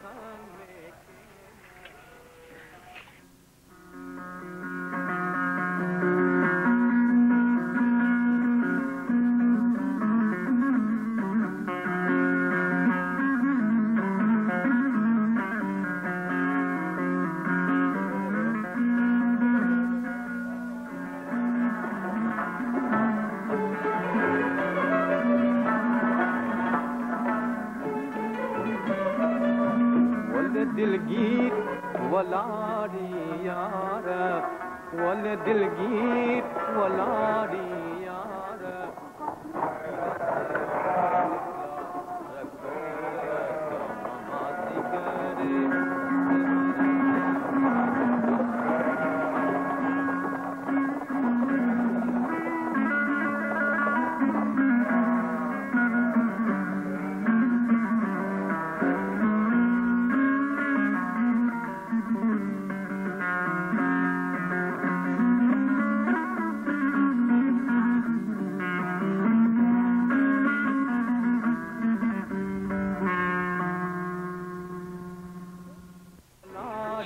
दिलगीर वलारी यार वल्ले दिलगीर वलारी यार रखो माजी करे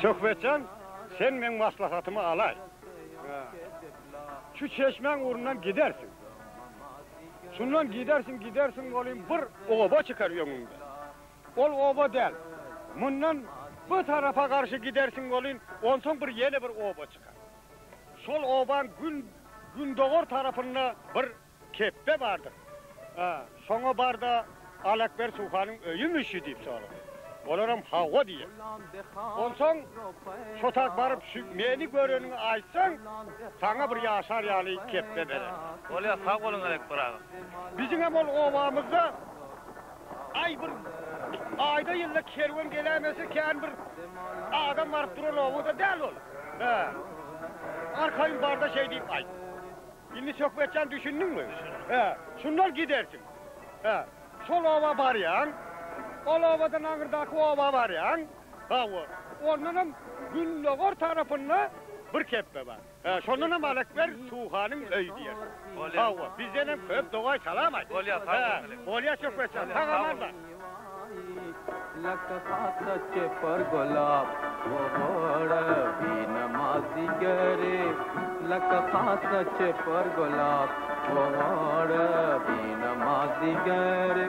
Söhbetcan, sen men maslahatımı alay. Şu çeşmen uğrundan gidersin. Şundan gidersin olayım bir oba çıkar yönünde. Ol oba del. Bundan bu tarafa karşı gidersin olayım, ondan bir yeni bir oba çıkar. Sol oban gün doğur tarafında bir keppe vardır. Sonra barda Alekber Suhan'ın öyümüşü deyip sonra. Olaram hava diye. Ondan çotak barıp meni görününü açsan, sana bir yaşar yalı keppe verir. Olya sağ olun Alekber ağa. Bizim hem ol ovamızda ayda yılda kervan gelemesi kendi bir adam varıp duran ovu da değil ol. Arkayın barda şey deyip ay. Şimdi söhbetcan düşündün mü? Şundan gidersin. Sol ova var ya. Ol ovadan ağırdaki ova var ya. Ondan Gündoğur tarafında bir keppe var. Şondan hem Alekber Suhan'ın öy diyer. Bizden hem köp doğay salamay. Olya söhbetcan. Tağamarla. लखा सच्चे पर गुलाब वो बड़ा भी नमाजी गरे लखा सच्चे पर गुलाब वो बड़ा भी नमाजी गरे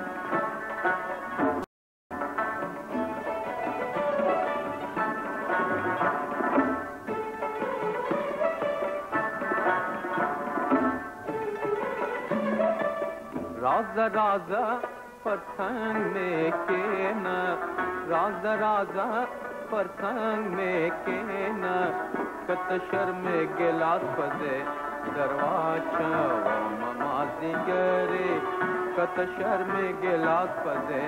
राजा राजा परसंग में के न राजा राजा परसंग में के न कत शर्म गिलास पदे दरवाजा वो ममाजी गरे कत शर्म गिलास पदे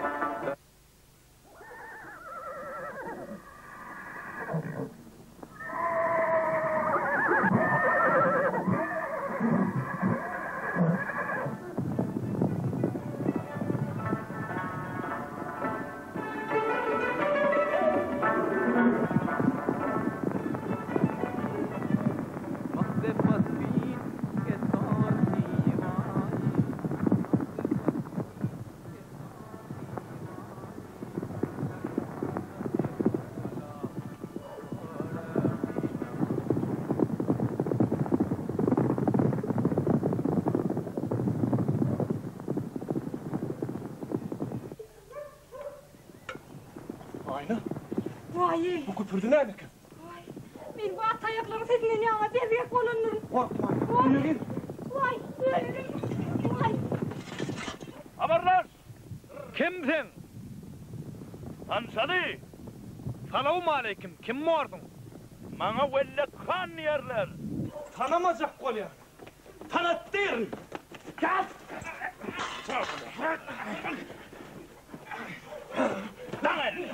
Bu küpürdü ne demek? Men bu at ayakları sesinden yana bebek olunur. Korkma. Ölürüm. Vay, ölürüm. Vay. Haberler! Kimsin? Ansali! Selamun aleyküm, kim vardın? Bana velle kan yerler. Tanımazak kol ya. Tanıttır. Gel. Lan el!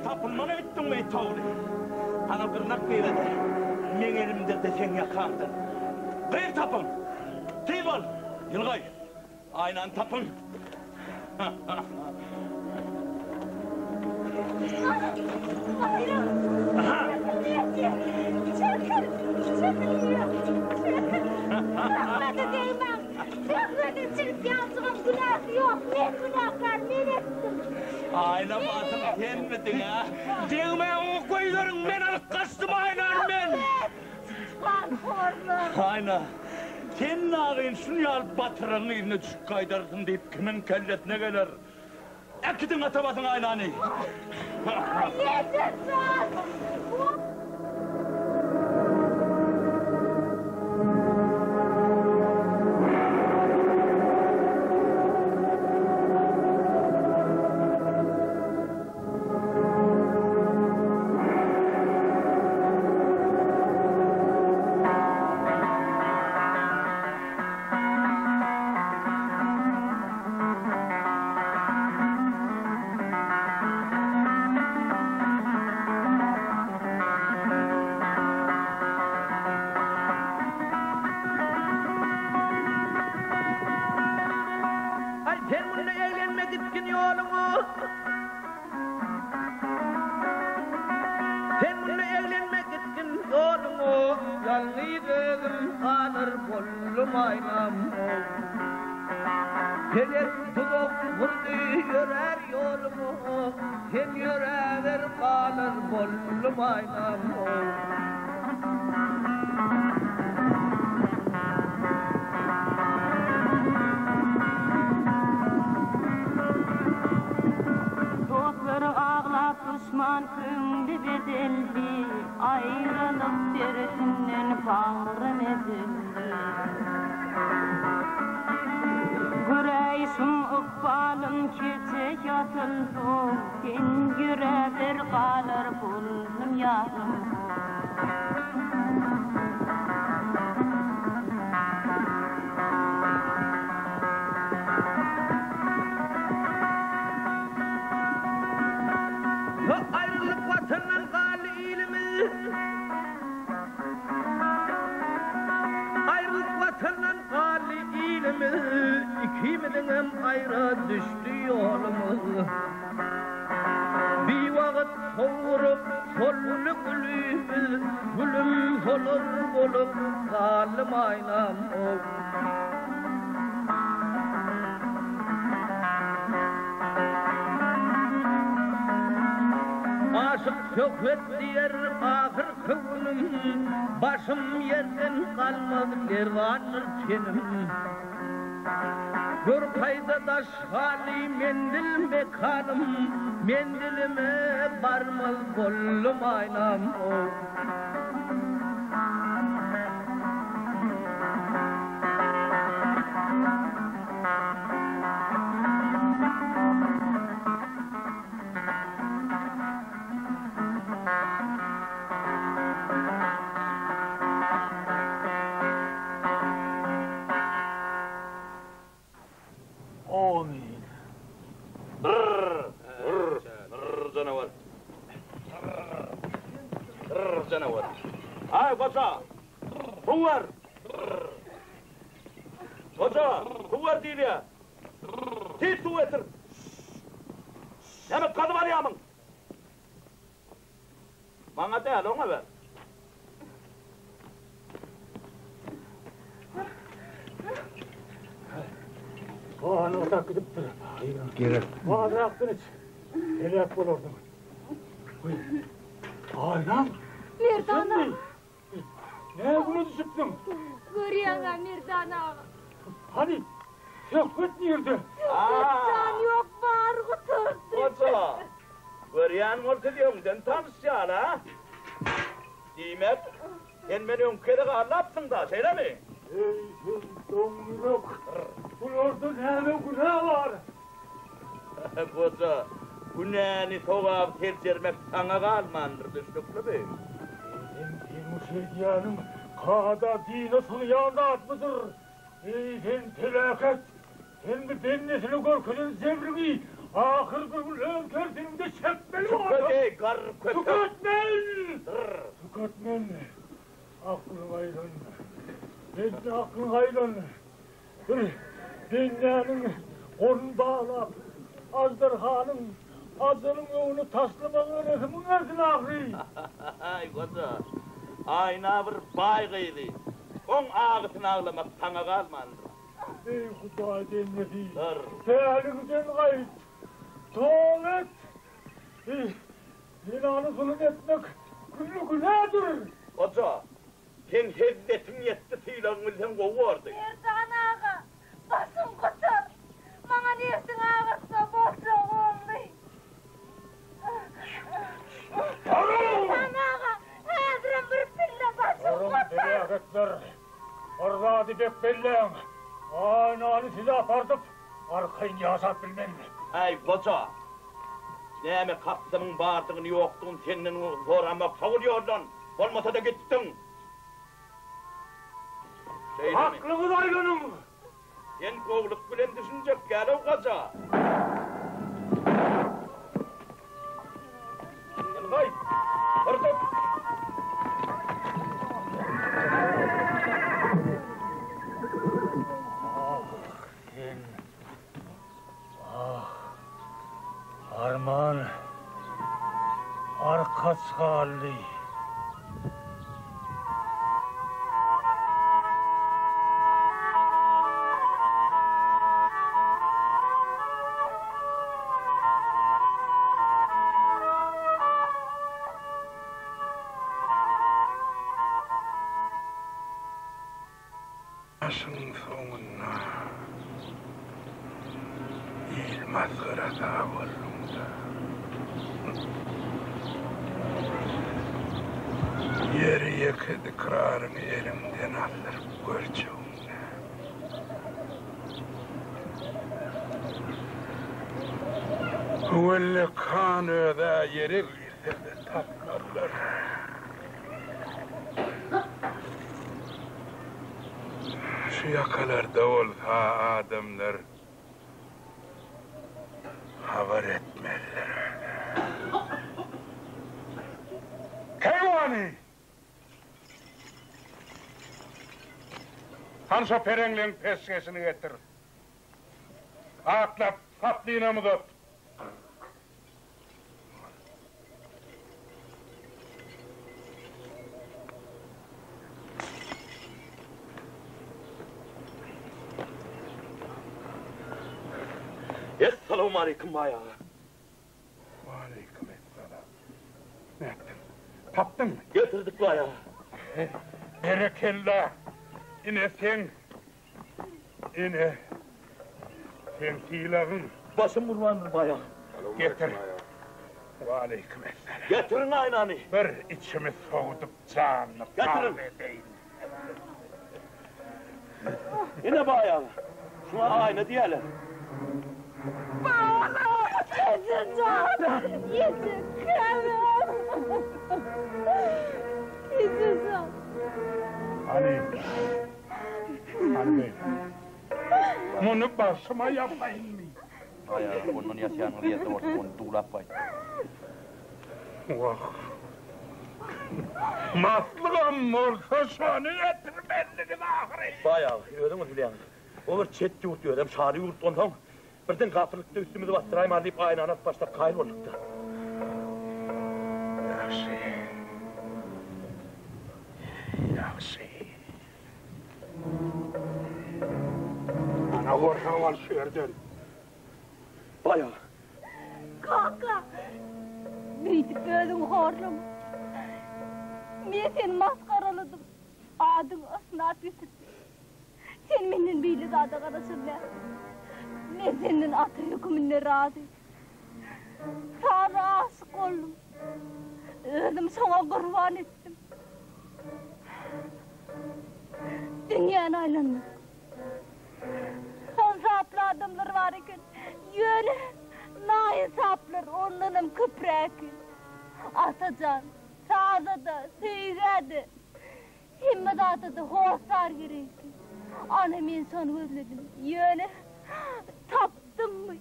Tapılmanı ettin mi etavuli? Ana kırnak beyledi. Men elimde de sen yakandın. Gayr tapın. Teyip ol. Yılgay. Aynen tapın. Rahmetli değmem. Rahmetli çirk yansımın günahı yok. Ne günahlar, ne ettim? Aynen batın sen miydin ha? Değme o koyların ben alıp kaçtım aynen ben. Lan horlu. Aynen. Senin ağın şunu alıp batıranın eline düşük kaydarsın deyip kimin kelletine gelir. Ekidin atabasın aynen. Yeter lan. Felek tutup vurdu yörer yolumu, sen yörever kalır bollum aynam. Dostlar ağlap düşman kündü bedeldi, ayrılık dersinden bağrım ezildi. Güreysun ıkbalım keçe yatıldı, sen yürever kalır buldum yarım. Ayrılık vatandan gali ilimi, ayrılık vatandan gali ilimi, ikimizin hem ayrı düştü yolumuz. Bir vakit soğurup solunu gülümüz, gülüm solur bulup kalım aynam o. Aşık söhbet diyer ahir kıvınım, başım yerden kalmadı dervanır tenim. Gör kayda hali mendil mekanım, mendilime barmaz bollum aynam o. Amin. Canavar. Canavar. Ay koça. Kuvar. Koça, kuvar değil ya. Tit tu etir. Hemen kadı var ya mın. Bana değil ona ver. Bana ortak gidip dur. Gerek. Bana bıraktın hiç. Helak olurdum. Aynam. Merdana. Ne bunu düşüptün? Görüyorlar Merdana. Hani? Söhbet nerede? Can yok var kuturdu. Koça. Görüyen orta diyorum sen tanışacağın ha. Demek sen beni önkere anlattın da söyle mi? Ey domruk. Bunlarda ne günah var? Koça. Günahını toğav tercirmek sana kalmandır düştüklü bey. Sen Müşehdiyan'ın kağıda dini suyağında atmışır. Ey sen felaket. Sen de bennesini korkunun zevrini. Ahır gün önkersinimde çekmeli var. Tüket ey kar köpek. Tüketmen! Tüketmen! Aklın aylan. Ben de aklın aylan. Dünyanın onu bağlap. Azdırhanın azının yoğunu taslamanın öğretimin ersin ahri. Ay koca. Ayna bir baygıydı. On ağıtını ağlamak sana kalmandır. Ey Huda cenneti. Dur. Değerliğinizden gayet. Tuvalet. Zinanı zulüm etmek küllü günahdır. Koca. Sen hezzetin yetti tüyleğimizden kovardı. Merdana ağa. Basın kutur. Bana nefsin ağırsa boşa oldu. Merdana ağa. Hazırım bir pille basın Orun kutur. deliyaketler. Orada dibek belleğin. Ananı size apartıp arkayın yasap bilmem. Ay koca. Neme kapsımın bağırdığını yoktun senin zoramak savuruyordun. Olmasa da gittin. Aklınız aylanım. Sen kovluk bilen düşünecek gel o koca. Vay. Orada. Arman arka sağlı. Yılın sonuna Yılmaz Kırada oldum da Yeri yıkıdı kırarını elimden alır görçeğimle Öyle kan öde yeri girse de tatlarlar Şu yakalarda olsa adamlar haber etmeliler. Kayvani! Hanso perenglin peskesini getir. Atlap tatlıyına mı tut? Esselamu aleyküm bayağı. Aleyküm esselam. Ne ettin? Taptın mı? Getirdik bayağı. Berekella. Yine sen silahın. Başım vurmandır bayağı. Getir. Ve aleyküm esselam. Getirin aynanı. Bir içimi soğudup canını kahvedeyim. Yine bayağı. Şuna aynı diyelim. Yeter can! Yeter Kerem! Yeter can! Hani bey, bunu başıma yapmayın mı? Bayağı onun yaşayanı yedi orta onu tuğlap bay. Vah! Maslığım olsa şunu yetirmeliydin ahire. Bayağı, ödüm bilen. O bir çet yurt ödüm, şari yurt ondan. Birden gafırlıkta üstümüzü bastırayım deyip aynı anat başlayıp kayın olduk da. Yaxşı. Ana korkan var şu yerden. Bayağı. Kaka! Büyütüp öldün horlum. Ben seni maskaraladım. Adın ısnat yusuf. Sen benden beyli dağda karasın ne? Ben senin atı hükümünle razıyım. Sana aşık oldum. Ölüm sana kurban ettim. Dünyanın aylanmak. Son saplı adamlar var iken, yöne nahi saplar onların köpreki. Atacan, sağda seyrede, himmet atada hoşlar gerekli. Annem insan özledim, yöne taptım mı,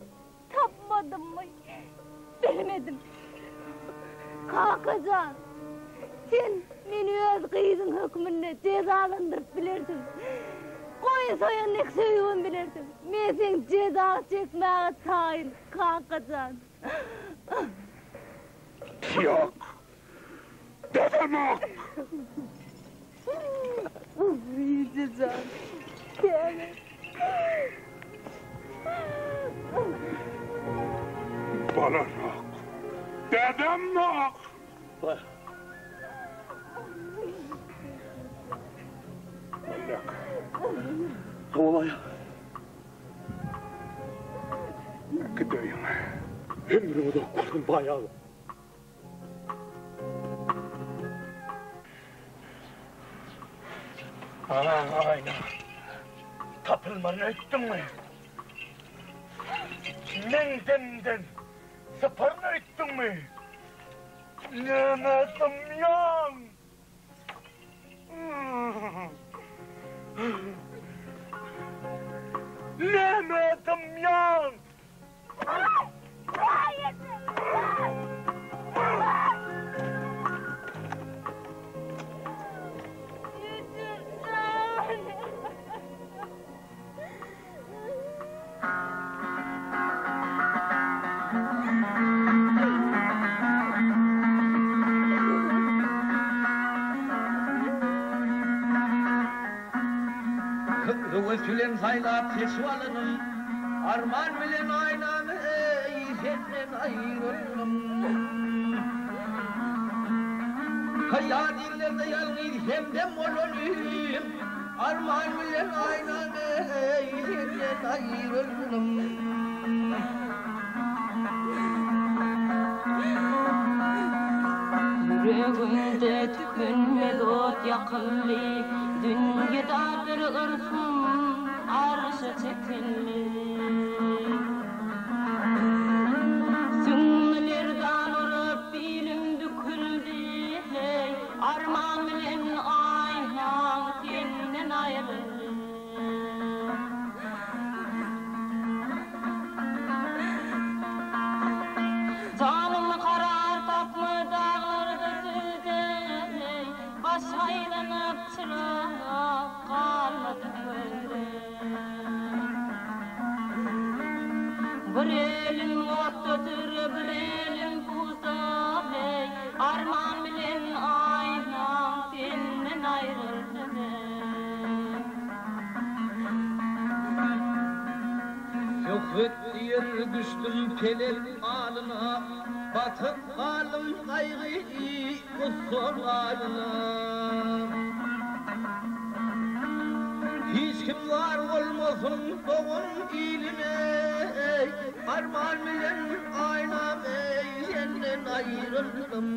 tapmadım mı, bilmedim. Kakacan, sen beni öz kıyızın hükmünde cezalandırıp bilirdin. Koyun soyanlık seviyonu bilirdin. Ben sen ceza çekmeye sahil, Kakacan. Yok. Dedem yok. Yüce can. Gel. Bana yok. Dedem yok. Bayağı. Yok. Tamam bayağı. Gidiyorum. Ömrümü dokurdum bayağı. Aynen. Tapılmanı ettin mi? Mendenden sıfırını ettin mi? Nimetim yan! Nimetim yan! Kıvısülüm saylap sesualınım, arman bilen aynanı senden ayrıldım. Hayal illerde yalnız hem de mololuyum, arman bilen aynanı senden ayrıldım. Yüreğimde tükünmez ot yakınlı, dünyadadır ırfım arşı çekilli. Sünnülerden urup bilim düküldü, hey, arman bilen aynan senden ayrıldı. Canım karar tapma dağlarda düzde, baş aylanıp çırağıp kalmadı gözde. Bir elim ottudur, bir elim buzda, hey, arman bilen aynan senden ayrıldı. Söhbet diyer düştüm pelek alına, batıp kalım kaygı bu sol halına. Hiç kim var olmasın doğun iline, arman bilen aynam senden ayrıldım.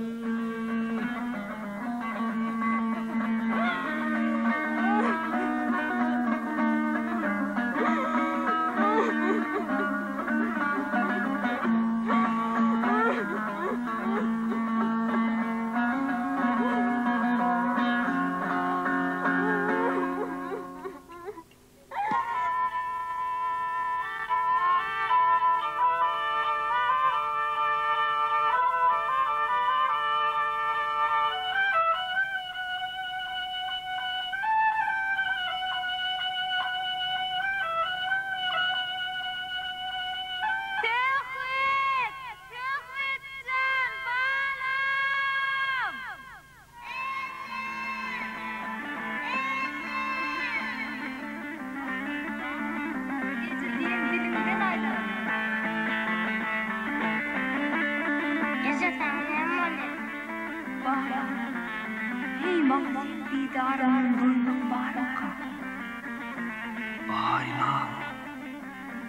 Ayna,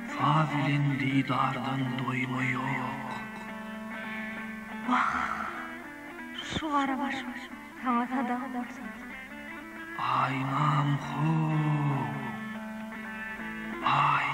Fazil'in didardan doyma yok. Vah, şu ara baş, sana sada olursun. Aynam ho, ayna.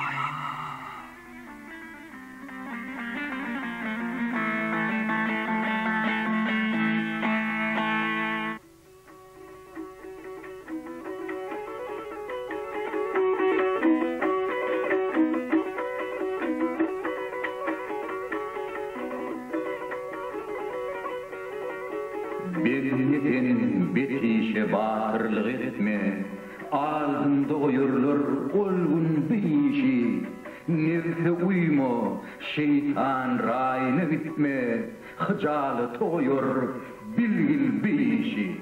Bilmenin bitişe batırlık etme, ağzında oyurlar olgun bir işi. Nefse uyma, şeytan rayına gitme, hıcalı toyur bilgil bir işi.